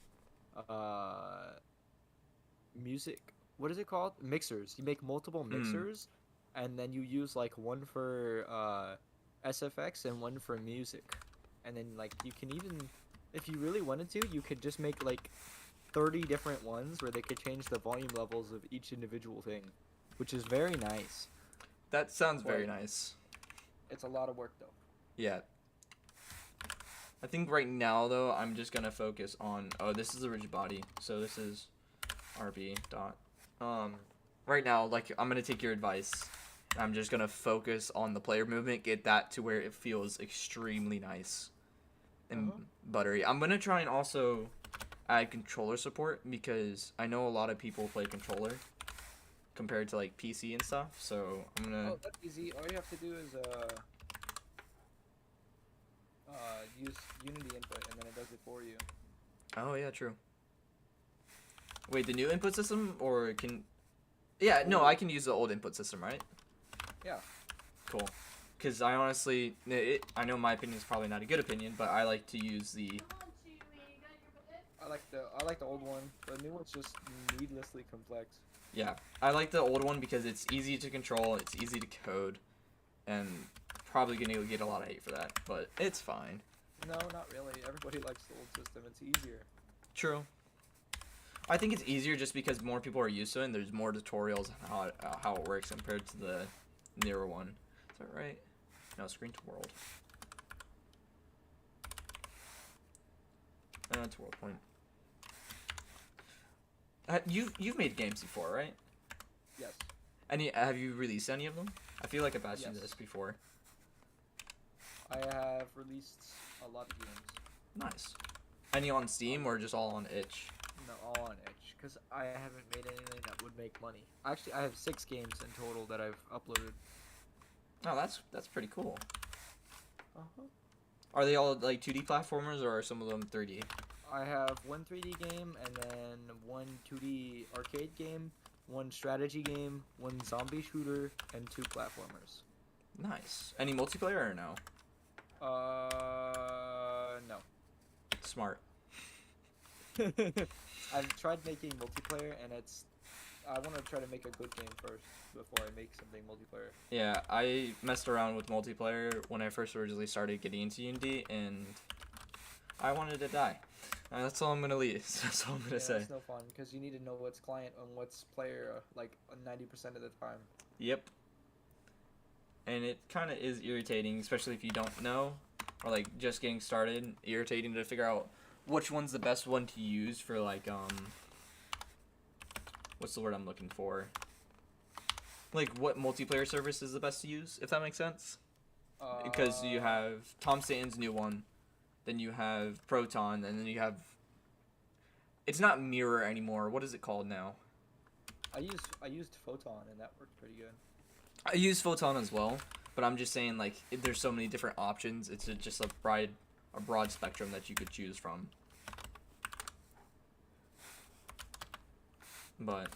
music. What is it called? Mixers. You make multiple mixers, and then you use like one for SFX and one for music, and then like you can even, if you really wanted to, you could just make like 30 different ones where they could change the volume levels of each individual thing, which is very nice. That sounds very nice. It's a lot of work though. Yeah. I think right now though I'm just gonna focus on this is the rigid body, so this is RB dot. Right now, like I'm gonna take your advice. I'm just gonna focus on the player movement, get that to where it feels extremely nice and buttery. I'm gonna try and also add controller support because I know a lot of people play controller compared to like PC and stuff. So I'm gonna. Oh, that's easy. All you have to do is use Unity input, and then it does it for you. Oh yeah, true. Wait, the new input system or can? Yeah, no, I can use the old input system, right? Yeah. Cool. Because I honestly, I know my opinion is probably not a good opinion, but I like to use the. I like the old one. The new one's just needlessly complex. Yeah, I like the old one because it's easy to control, it's easy to code, and probably gonna get a lot of hate for that, but it's fine. No, not really. Everybody likes the old system. It's easier. True. I think it's easier just because more people are used to it and there's more tutorials on how it works compared to the newer one. Is that right? No, screen to world. To world point. You've made games before, right? Yes. Have you released any of them? I feel like I've asked you this before. I have released a lot of games. Nice. Any on Steam or just all on itch? No, all on itch, because I haven't made anything that would make money. Actually, I have 6 games in total that I've uploaded. Oh, that's pretty cool. Uh-huh. Are they all like 2D platformers or are some of them 3D? I have one 3D game and then one 2D arcade game, one strategy game, one zombie shooter, and 2 platformers. Nice. Any multiplayer or no? No. Smart. I've tried making multiplayer and I want to try to make a good game first before I make something multiplayer. Yeah, I messed around with multiplayer when I first originally started getting into Unity and I wanted to die. That's all I'm gonna leave. That's all I'm gonna say. It's no fun because you need to know what's client and what's player like 90% of the time. Yep. And it kind of is irritating, especially if you don't know or like just getting started. Irritating to figure out which one's the best one to use for like what's the word I'm looking for? Like what multiplayer service is the best to use, if that makes sense? Because you have Tom Stanton's new one. Then you have Proton, and then you have... It's not Mirror anymore. What is it called now? I used Photon, and that worked pretty good. I use Photon as well, but I'm just saying, like, there's so many different options. It's just a broad spectrum that you could choose from. But,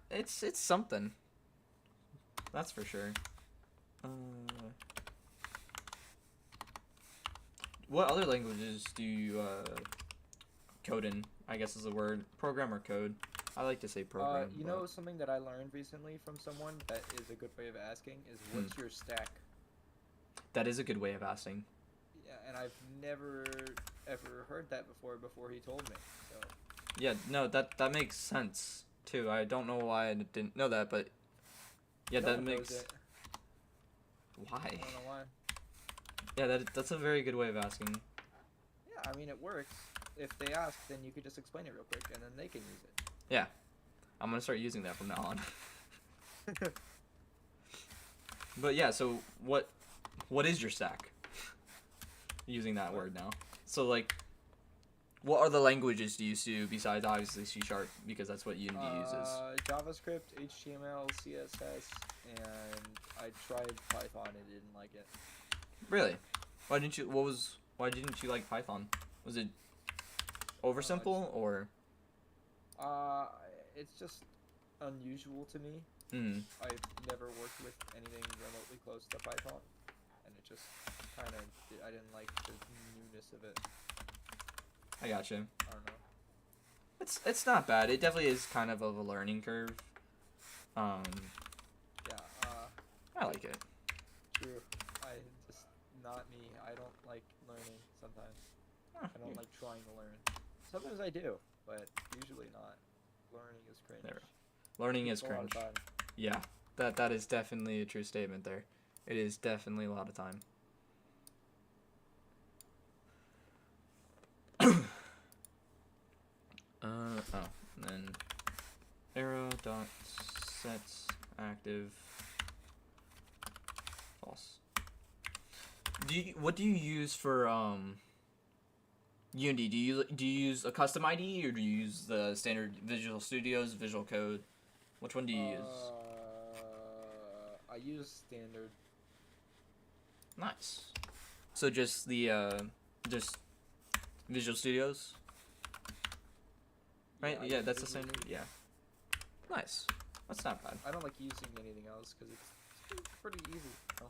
it's something. That's for sure. What other languages do you code in? I guess is the word. Program or code? I like to say program. You know something that I learned recently from someone that is a good way of asking is what's your stack? That is a good way of asking. Yeah, and I've never ever heard that before he told me. So. Yeah, no, that makes sense too. I don't know why I didn't know that, but yeah, that makes. Why? I don't know why. Yeah, that's a very good way of asking. Yeah, I mean it works. If they ask, then you could just explain it real quick, and then they can use it. Yeah, I'm gonna start using that from now on. But yeah, so what is your stack? Using that word now. So like, What other languages do you use besides obviously C Sharp, because that's what Unity uses? JavaScript, HTML, CSS, and I tried Python and didn't like it. Really? Why didn't you? Why didn't you like Python? Was it oversimple or? It's just unusual to me. I've never worked with anything remotely close to Python, and it just kind of I didn't like the newness of it. I gotcha. I don't know. It's not bad. It definitely is kind of a learning curve. Yeah. I like it. True. I just not me. I don't like learning sometimes. I don't like trying to learn. Sometimes I do, but usually not. Learning is cringe. There. Learning is It's a lot of cringe. time. Yeah, that is definitely a true statement there. It is definitely a lot of time. Oh, and then arrow dot sets active false. What do you use for Unity? Do you use a custom IDE or do you use the standard Visual Studio's Visual Code? Which one do you use? I use standard. Nice. So just the just Visual Studios? Right? I Yeah, use that's the Visual standard. Yeah. Nice. That's not bad. I don't like using anything else because it's pretty easy. You know?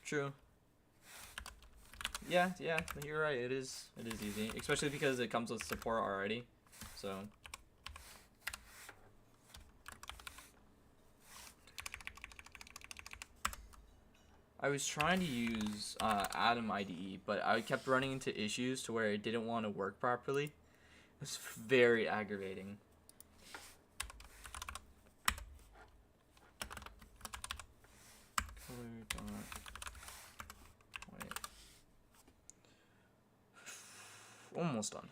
True. Yeah, you're right. It is easy, especially because it comes with support already. So. I was trying to use Atom IDE, but I kept running into issues to where it didn't want to work properly. It was very aggravating. Color dot white. Almost done.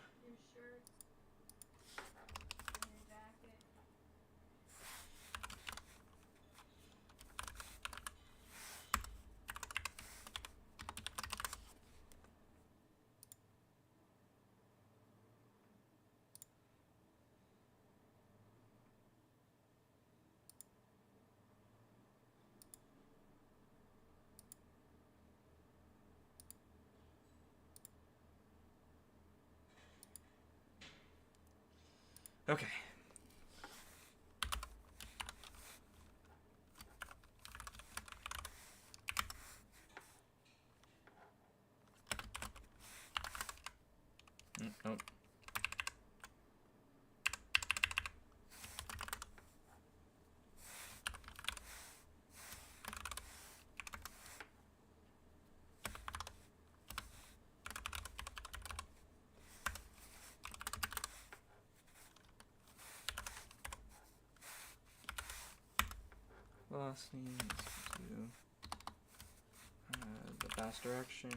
Okay. Nope. Velocity is equal to the bash direction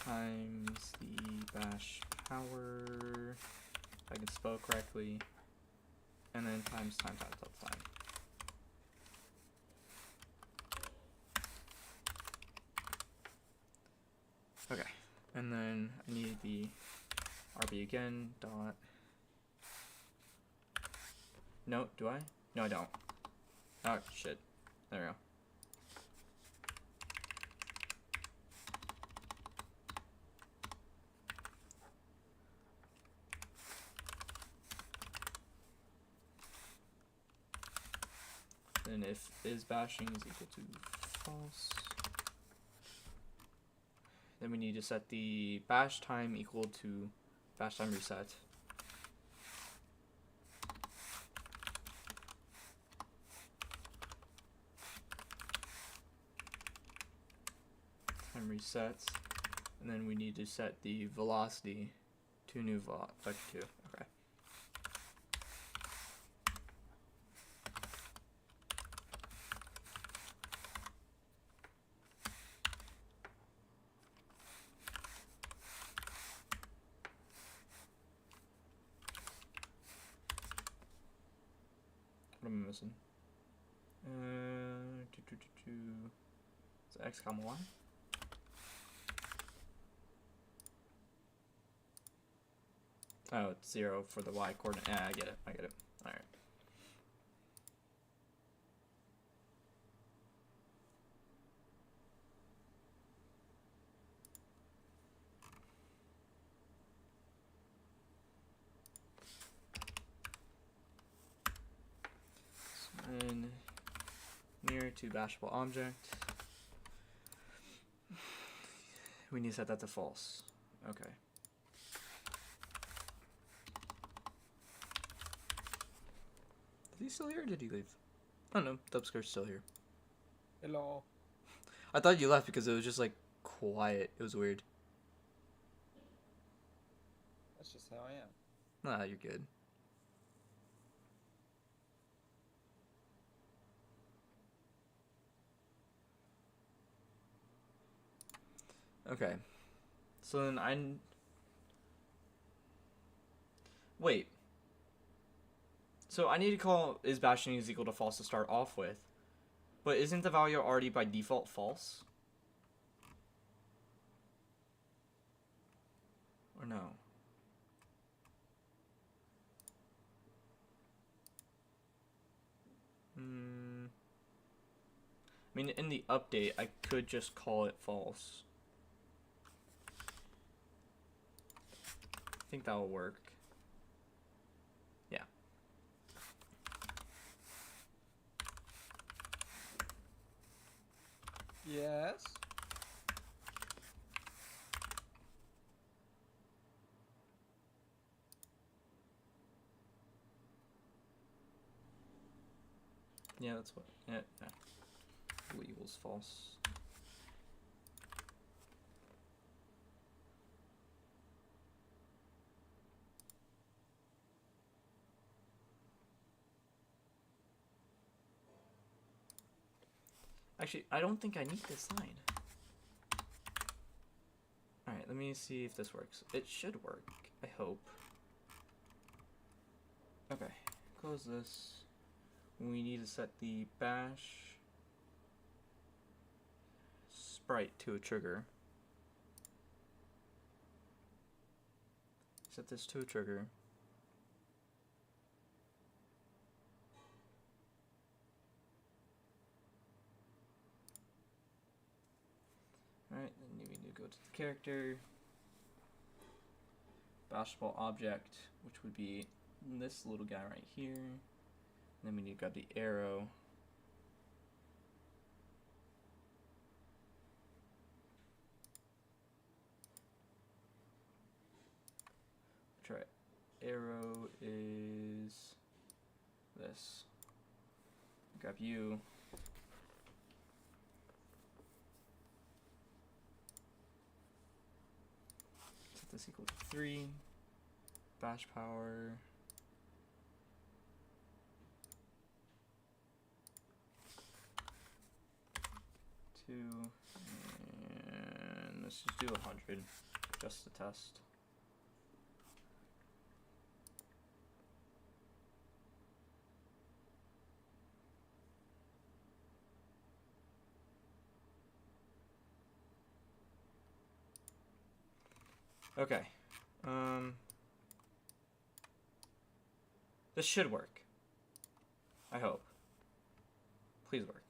times the bash power, if I can spell correctly, and then times time. Okay, and then I need the RB again, dot. No, do I? No, I don't. Oh, shit. There we go. Then if is bashing is equal to false, then we need to set the bash time equal to bash time reset. Time resets, and then we need to set the velocity to new vector 2. Okay. What am I missing? Is it x comma y? Oh, it's 0 for the y coordinate. Yeah, I get it. All right. And near to bashable object. We need to set that to false. Okay. Is he still here or did he leave? Oh no, Dubscar's still here. Hello. I thought you left because it was just like quiet. It was weird. That's just how I am. Nah, you're good. Okay. So then wait. So I need to call is bashing is equal to false to start off with. But isn't the value already by default false? Or no? I mean, in the update, I could just call it false. I think that will work. Yeah. Yes. Yeah, that's what. Yeah. Blue equals false. Actually, I don't think I need this line. Alright, let me see if this works. It should work, I hope. Okay, close this. We need to set the bash sprite to a trigger. Set this to a trigger. Alright, then we need to go to the character, bashable object, which would be this little guy right here. And then we need to grab the arrow. Try arrow is this. Grab you. Set this equal to 3. Bash power. And let's just do 100 just to test. Okay. This should work. I hope. Please work.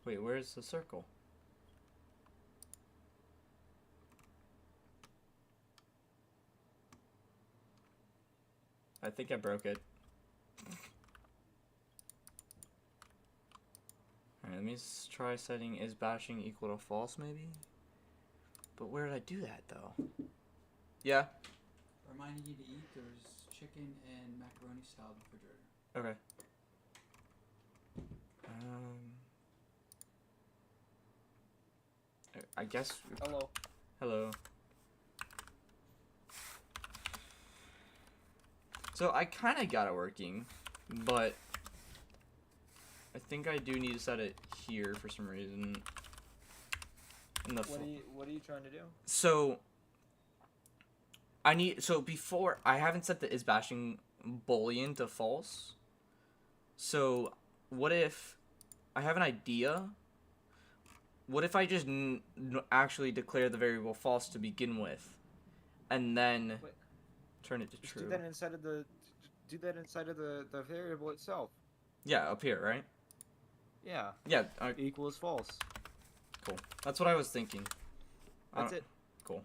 Wait, where's the circle? I think I broke it. Alright, let me try setting is bashing equal to false maybe? But where did I do that though? Yeah? Reminding you to eat, there's chicken and macaroni salad in the refrigerator. Okay. I guess. Hello. Hello. So I kind of got it working, but I think I do need to set it here for some reason. In the What are you trying to do? So before I haven't set the is bashing boolean to false. So what if I have an idea, what if I just actually declare the variable false to begin with, and then Wait. turn it to Just true? do that inside of the variable itself. Yeah, up here, right? Yeah. Yeah. Equals false. Cool. That's what I was thinking. That's it. Cool.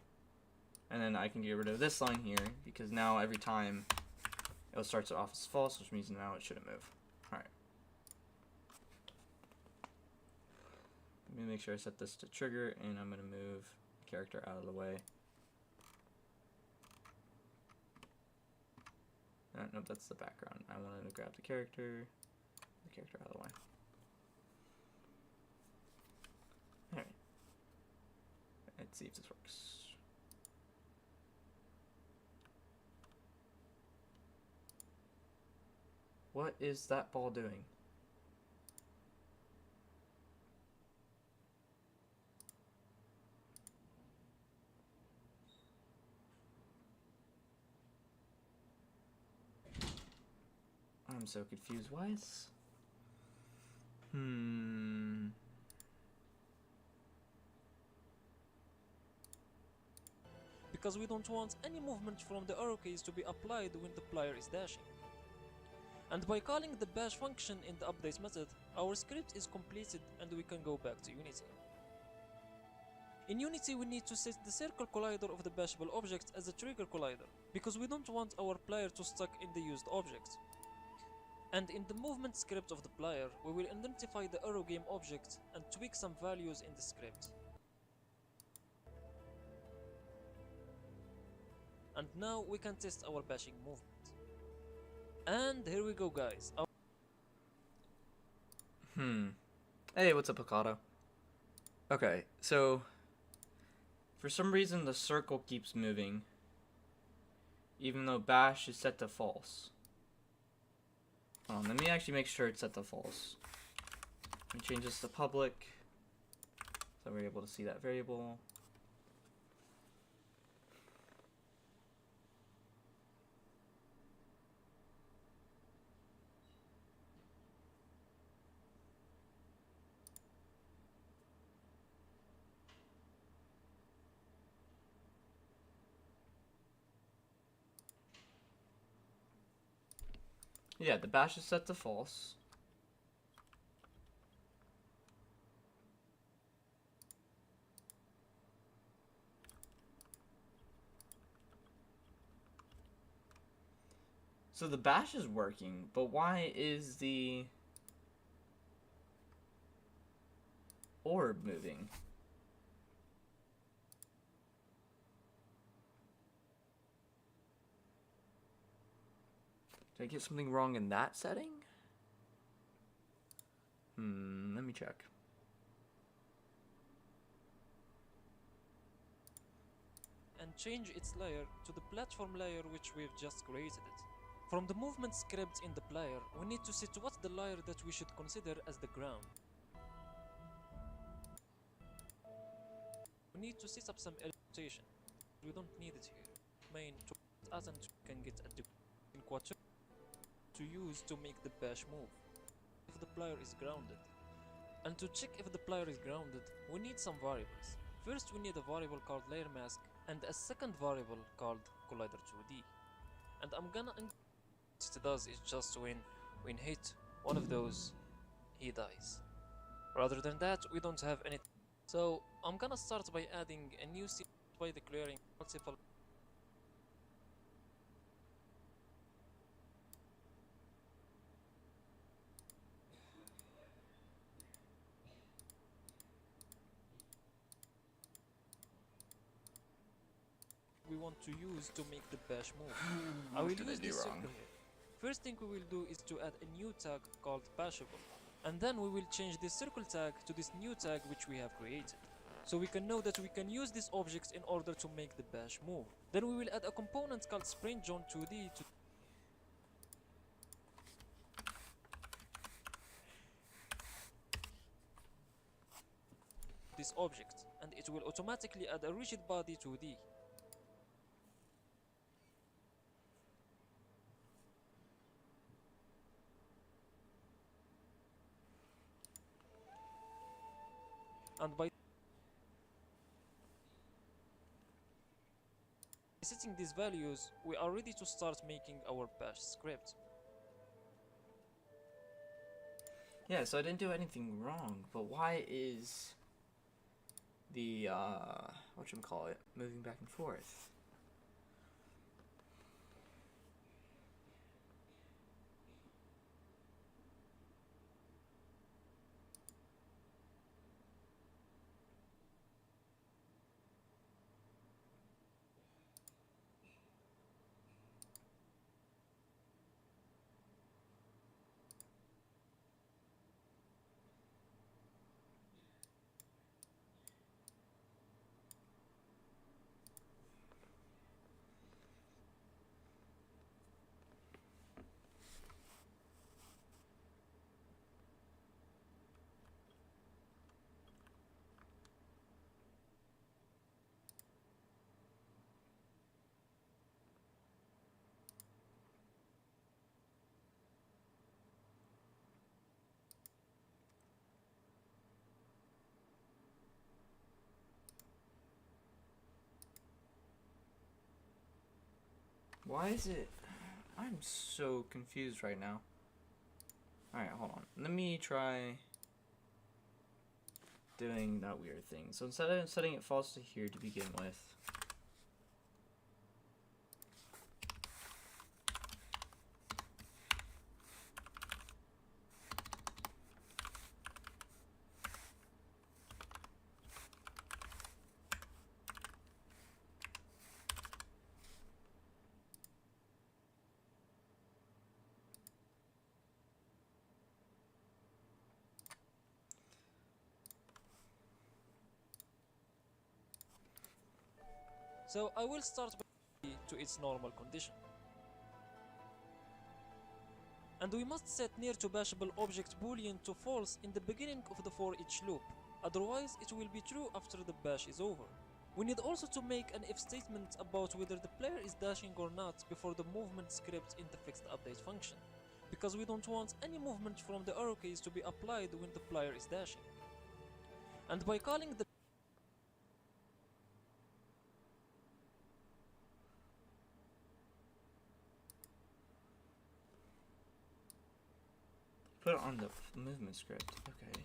And then I can get rid of this line here, because now every time it starts it off as false, which means now it shouldn't move. Alright. Let me make sure I set this to trigger, and I'm going to move the character out of the way. Nope, that's the background. I wanted to grab the character out of the way. Alright. Let's see if this works. What is that ball doing? I'm so confused. Why is... Because we don't want any movement from the arrow keys to be applied when the player is dashing. And by calling the bash function in the update method, our script is completed and we can go back to Unity. In Unity, we need to set the circle collider of the bashable object as a trigger collider, because we don't want our player to stuck in the used object. And in the movement script of the player, we will identify the arrow game object and tweak some values in the script. And now we can test our bashing movement. And here we go, guys. Hey, what's up, Picado? Okay, so for some reason the circle keeps moving, even though bash is set to false. Let me actually make sure it's set to false. Let me change this to public, so we're able to see that variable. Yeah, the bash is set to false. So the bash is working, but why is the orb moving? Did I get something wrong in that setting? Let me check. And change its layer to the platform layer which we've just created it. From the movement script in the player, we need to set what's the layer that we should consider as the ground. We need to set up some rotation. We don't need it here. Main to as and can get a in quater to use to make the bash move if the player is grounded. And to check if the player is grounded, we need some variables. First, we need a variable called layer mask and a second variable called collider 2D. And I'm gonna what it does is just when hit one of those, he dies. Rather than that, we don't have any. So I'm gonna start by adding a new seed by declaring multiple. We want to use to make the bash move. I will use this circle here. First thing we will do is to add a new tag called bashable, and then we will change this circle tag to this new tag which we have created, so we can know that we can use this object in order to make the bash move. Then we will add a component called sprint zone 2D to this object, and it will automatically add a rigid body 2D. and by setting these values, we are ready to start making our bash script. Yeah, so I didn't do anything wrong, but why is the, whatchamacallit, moving back and forth? Why is it... I'm so confused right now. Alright, hold on. Let me try doing that weird thing. So instead of setting it false to here to begin with, So I will start by to its normal condition. And we must set near to bashable object boolean to false in the beginning of the for each loop, otherwise it will be true after the bash is over. We need also to make an if statement about whether the player is dashing or not before the movement script in the fixed update function, because we don't want any movement from the arrow keys to be applied when the player is dashing. And by calling the put it on the movement script. Okay.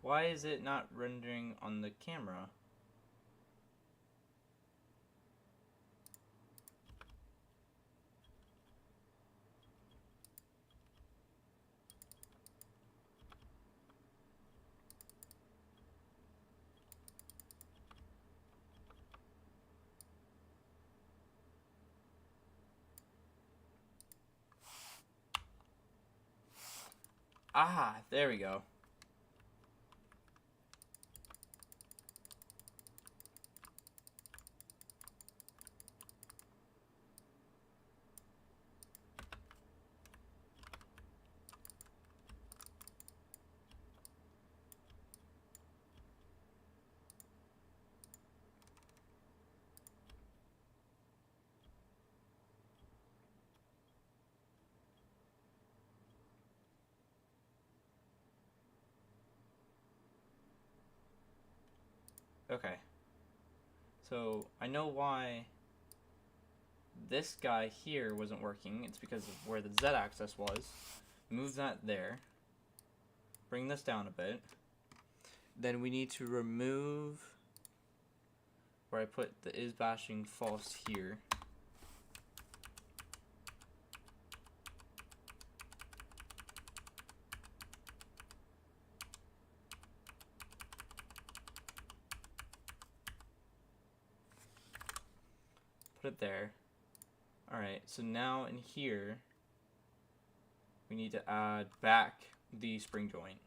Why is it not rendering on the camera? Ah, there we go. Okay. So, I know why this guy here wasn't working. It's because of where the Z-axis was. Move that there. Bring this down a bit. Then we need to remove where I put the is bashing false here. Put it there. Alright, so now in here, we need to add back the spring joint.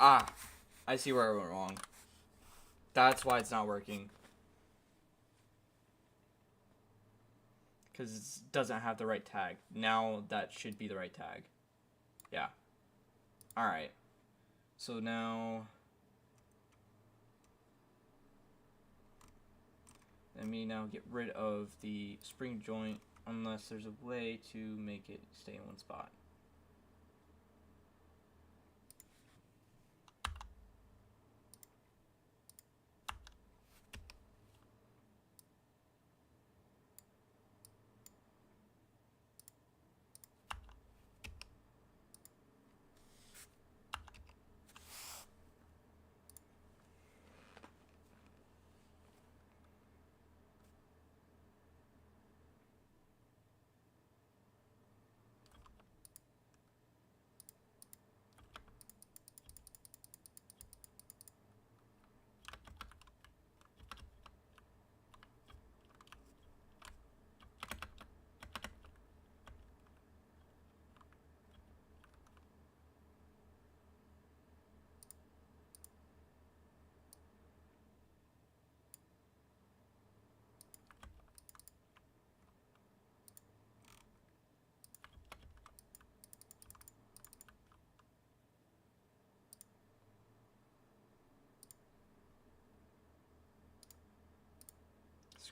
Ah, I see where I went wrong. That's why it's not working. Because it doesn't have the right tag. Now that should be the right tag. Yeah. Alright. So now... let me now get rid of the spring joint unless there's a way to make it stay in one spot.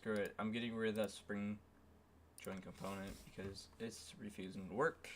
Screw it. I'm getting rid of that spring joint component because it's refusing to work.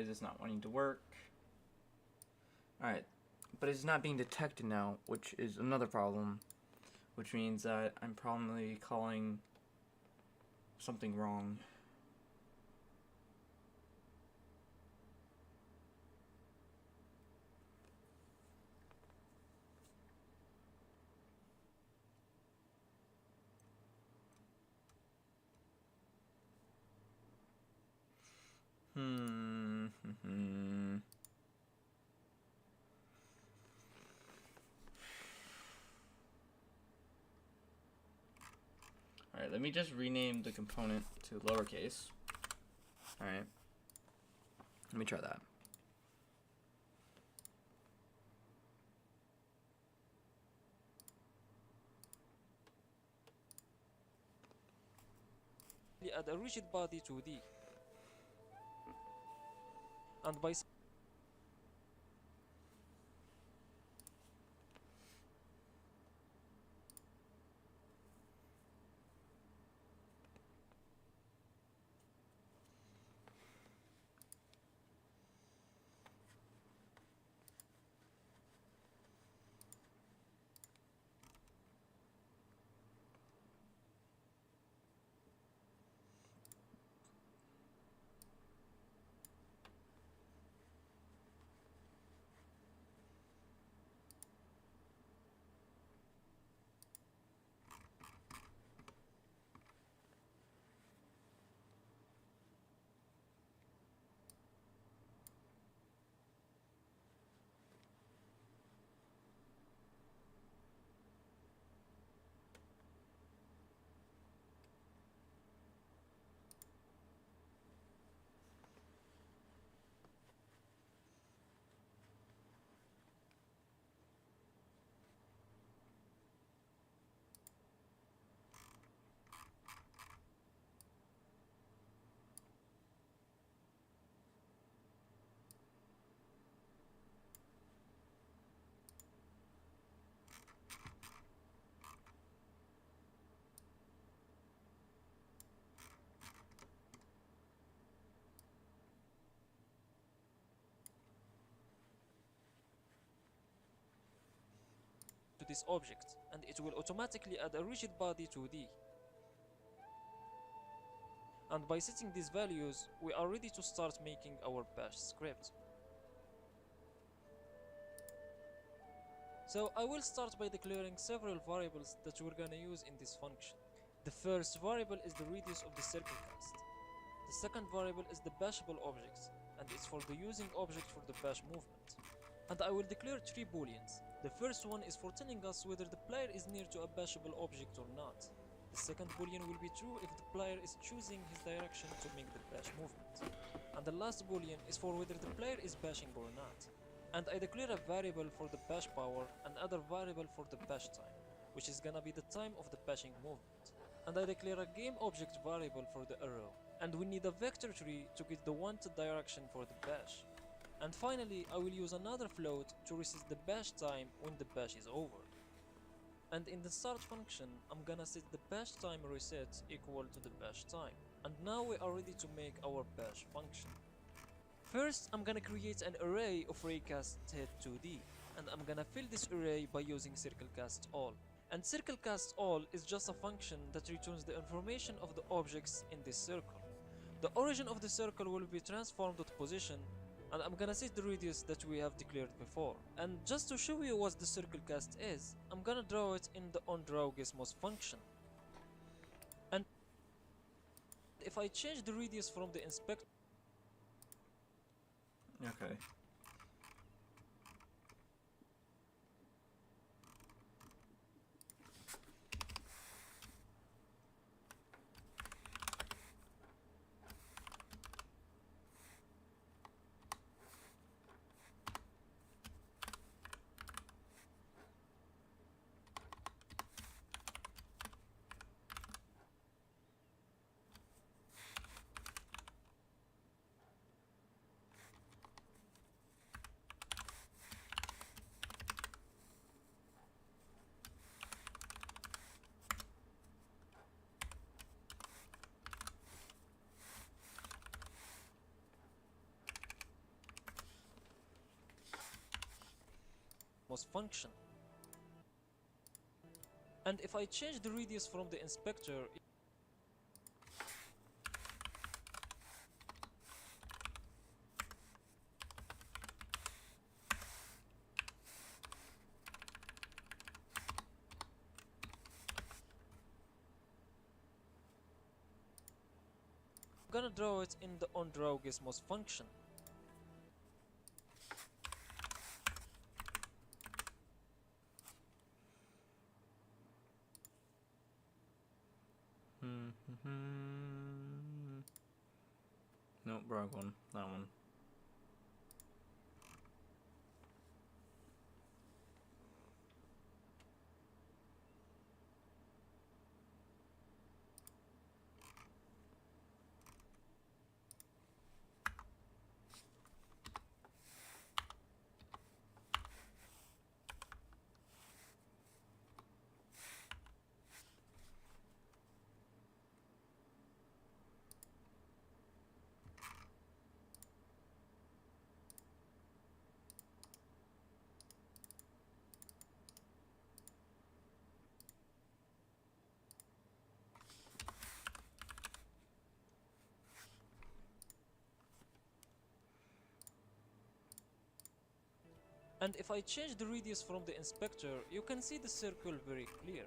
is this not wanting to work? Alright, but it's not being detected now, which is another problem. Which means that I'm probably calling something wrong. Alright, let me just rename the component to lowercase. Alright. Let me try that. Add a rigid body 2D. And by to this object, and it will automatically add a rigid body 2D. And by setting these values, we are ready to start making our bash script. So I will start by declaring several variables that we're gonna use in this function. The first variable is the radius of the circle cast. The second variable is the bashable object, and it's for the using object for the bash movement. And I will declare 3 booleans. The first one is for telling us whether the player is near to a bashable object or not. The second boolean will be true if the player is choosing his direction to make the bash movement. And the last boolean is for whether the player is bashing or not. And I declare a variable for the bash power and other variable for the bash time, which is gonna be the time of the bashing movement. And I declare a game object variable for the arrow. And we need a vector tree to get the wanted direction for the bash. And finally, I will use another float to reset the bash time when the bash is over. And in the start function, I'm gonna set the bash time reset equal to the bash time. And now we are ready to make our bash function. First, I'm gonna create an array of raycast head 2D, and I'm gonna fill this array by using circlecastAll. And circlecastAll is just a function that returns the information of the objects in this circle. The origin of the circle will be transformed to position, and I'm gonna set the radius that we have declared before. And just to show you what the circle cast is, I'm gonna draw it in the onDrawGizmos function. And if I change the radius from the inspector. Okay. must function. And if I change the radius from the inspector, I'm gonna draw it in the onDrawGizmos function. Nope, wrong one. That one. And if I change the radius from the inspector, you can see the circle very clear.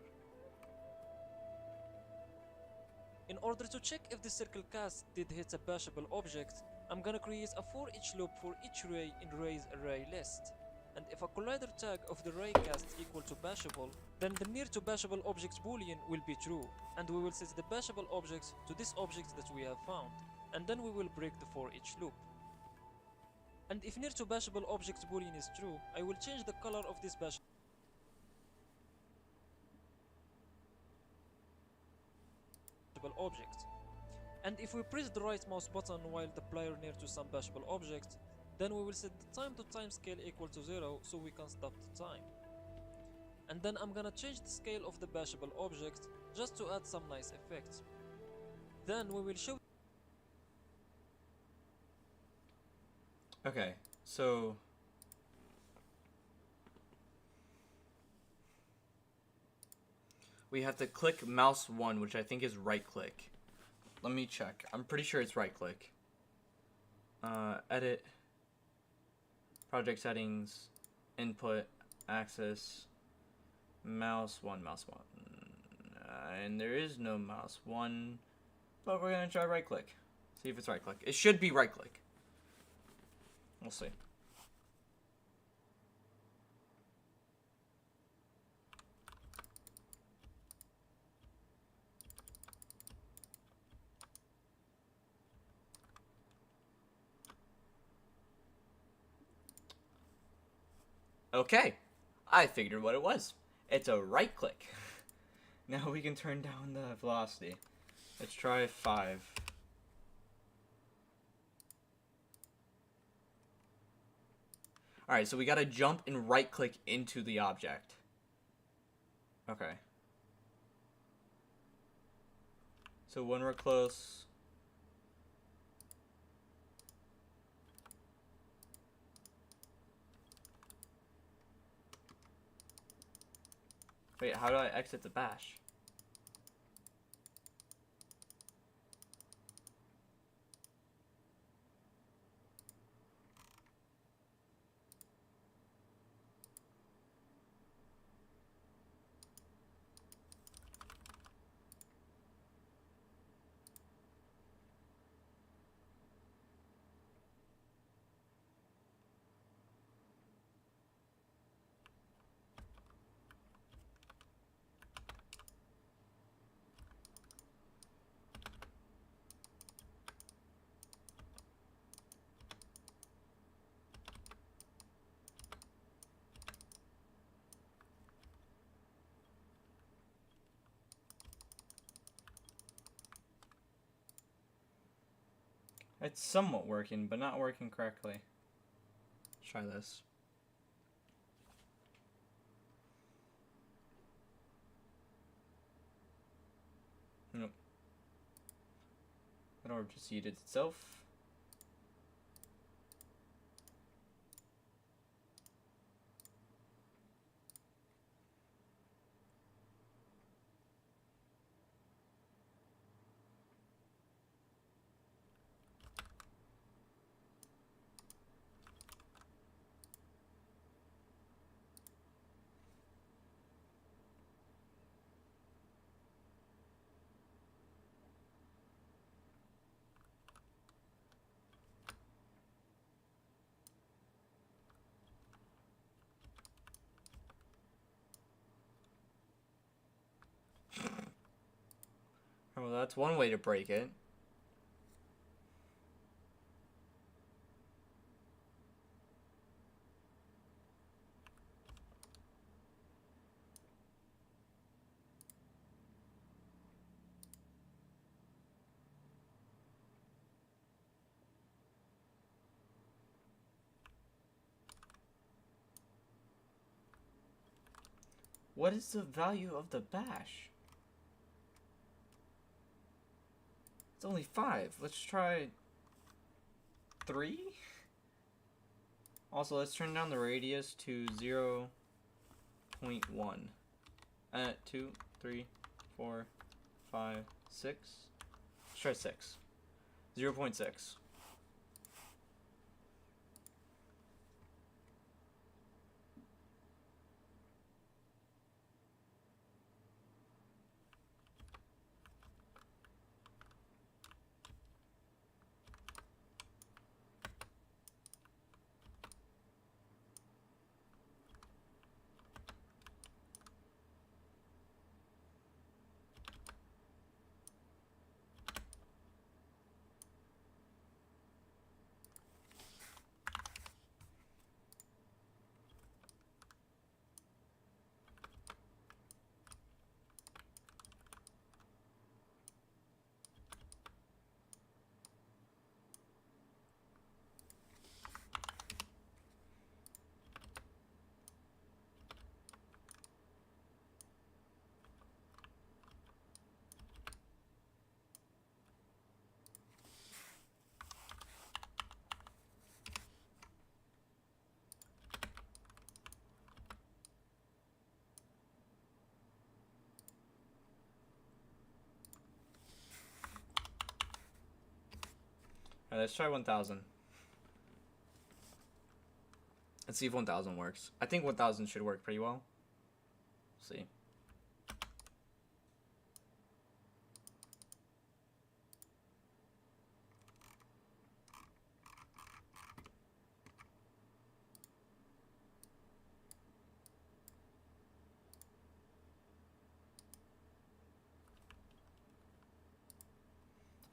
In order to check if the circle cast did hit a bashable object, I'm gonna create a for each loop for each ray in ray's array list. And if a collider tag of the ray cast equal to bashable, then the near to bashable object boolean will be true, and we will set the bashable object to this object that we have found, and then we will break the for each loop. And if near to bashable object boolean is true, I will change the color of this bashable object. And if we press the right mouse button while the player near to some bashable object, then we will set the time to time scale equal to 0 so we can stop the time. And then I'm gonna change the scale of the bashable object just to add some nice effects. Then we will show. Okay, so we have to click mouse 1, which I think is right click. Let me check. I'm pretty sure it's right click. Edit, project settings, input, access, mouse 1, mouse 1. And there is no mouse 1, but we're gonna try right click. See if it's right click. It should be right click. We'll see. Okay, I figured what it was. It's a right click. Now we can turn down the velocity. Let's try 5. Alright, so we gotta jump and right click into the object. Okay. So when we're close... Wait, how do I exit the bash? It's somewhat working, but not working correctly. Let's try this. Nope. That orb just seated itself. Well, that's one way to break it. What is the value of the bash? It's only 5. Let's try 3. Also, let's turn down the radius to 0.1. 2, 3, 4, 5, 6. Let's try 6. 0.6. Alright, let's try 1000. Let's see if 1000 works. I think 1000 should work pretty well. Let's see.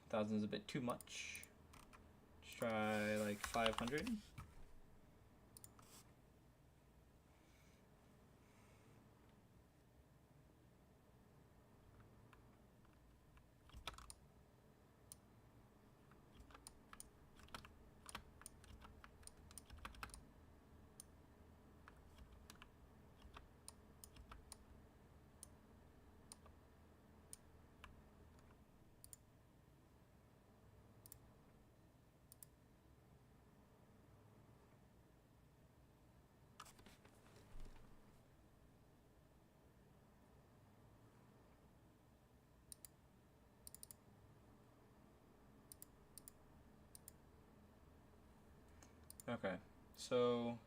Thousand is a bit too much. Let's try like 500. Okay, so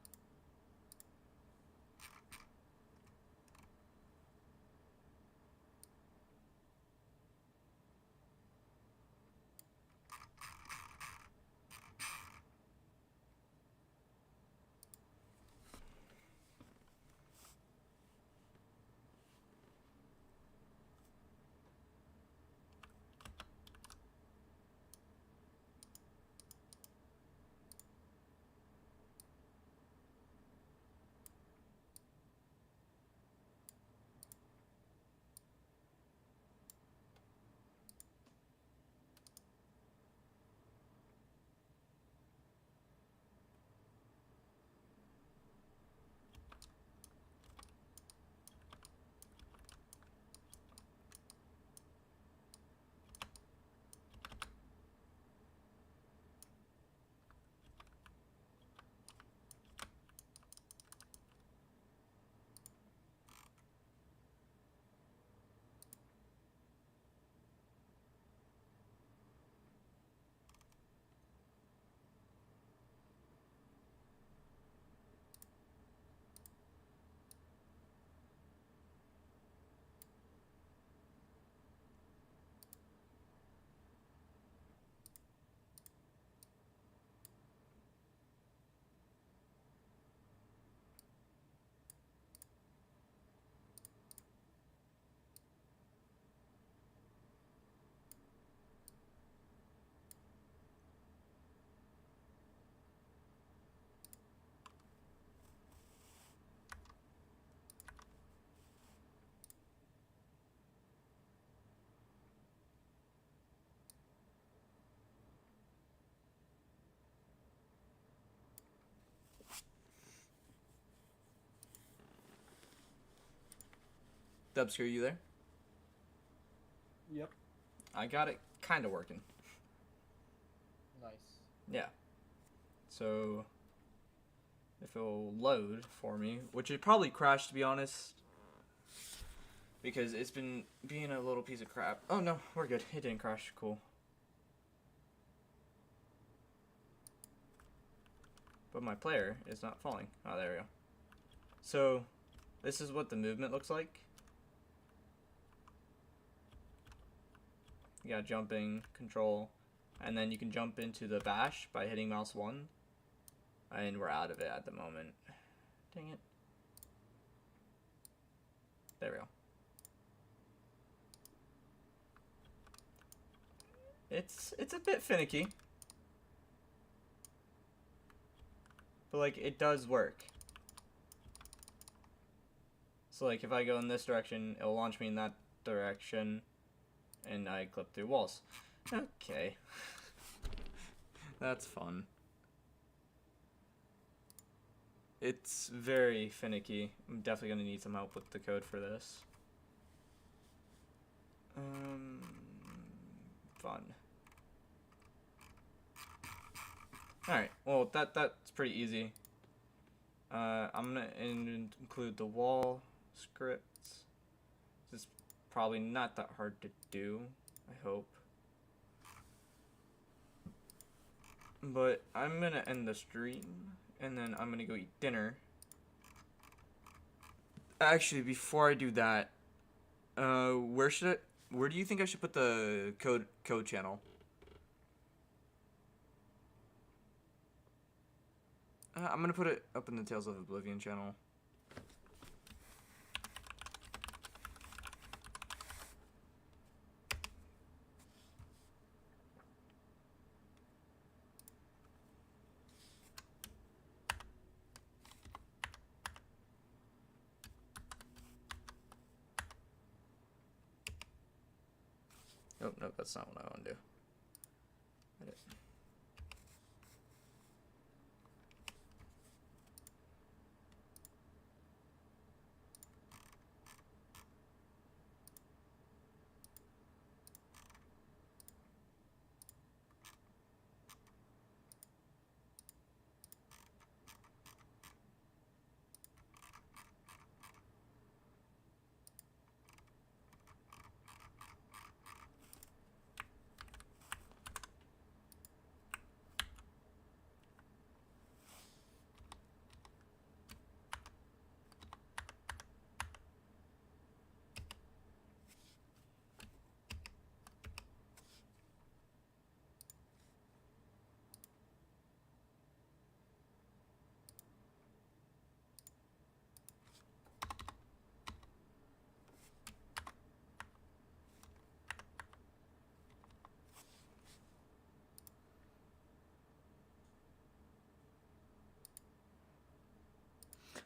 Dubs, are you there? Yep. I got it kind of working. Nice. Yeah. So, if it'll load for me, which it probably crashed to be honest, because it's been being a little piece of crap. Oh no, we're good. It didn't crash. Cool. But my player is not falling. Oh, there we go. So, this is what the movement looks like. You got jumping, control, and then you can jump into the bash by hitting mouse 1. And we're out of it at the moment. Dang it. There we go. It's a bit finicky. But like it does work. So like if I go in this direction, it'll launch me in that direction and I clip through walls. Okay. That's fun. It's very finicky. I'm definitely gonna need some help with the code for this. Fun. Alright, well that's pretty easy. I'm gonna include the wall scripts. This is probably not that hard to do, I hope. But I'm gonna end the stream and then I'm gonna go eat dinner. Actually, before I do that, where do you think I should put the code channel? I'm gonna put it up in the Tales of Oblivion channel. Oh, no, that's not what I want to do. Edit.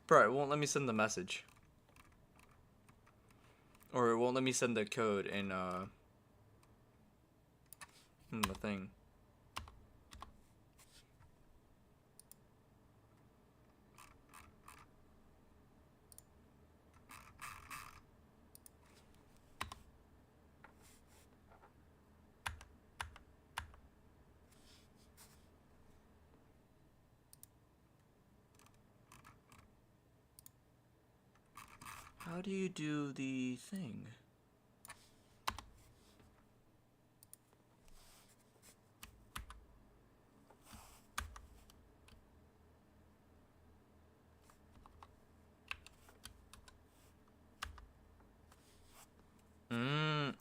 Bro, it won't let me send the message. Or it won't let me send the code in the thing. How do you do the thing?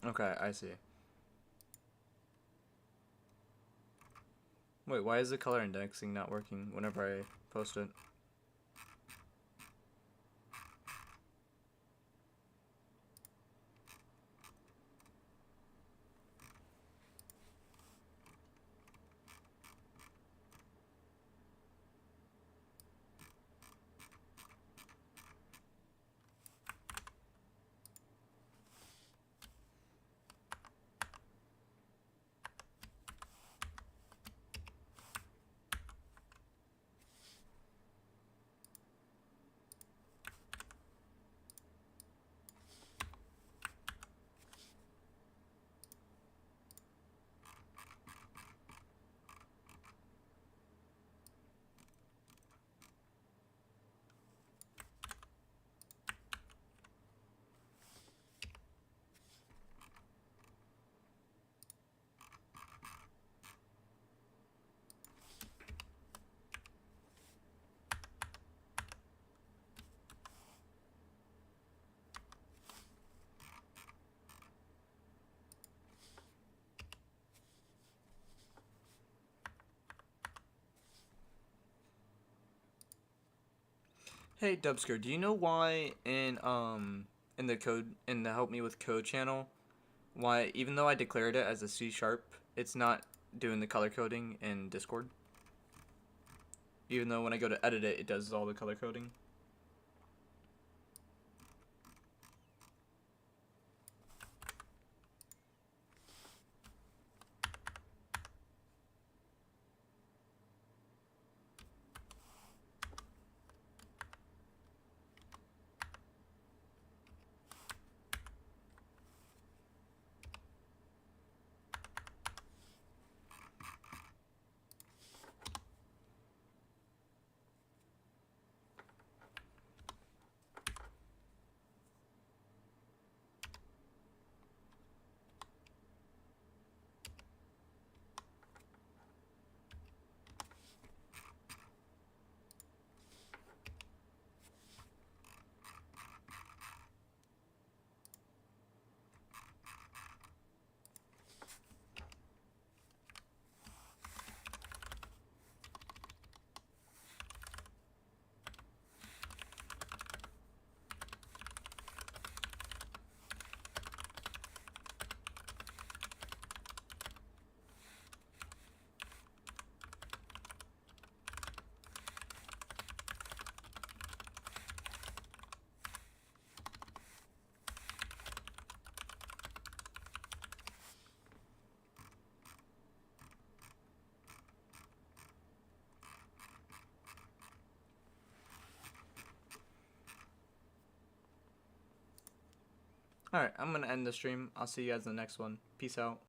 Okay, I see. Wait, why is the color indexing not working whenever I post it? Hey Dubsker, do you know why in the help me with code channel, why even though I declared it as a C#, it's not doing the color coding in Discord? Even though when I go to edit it, it does all the color coding. Alright, I'm gonna end the stream. I'll see you guys in the next one. Peace out.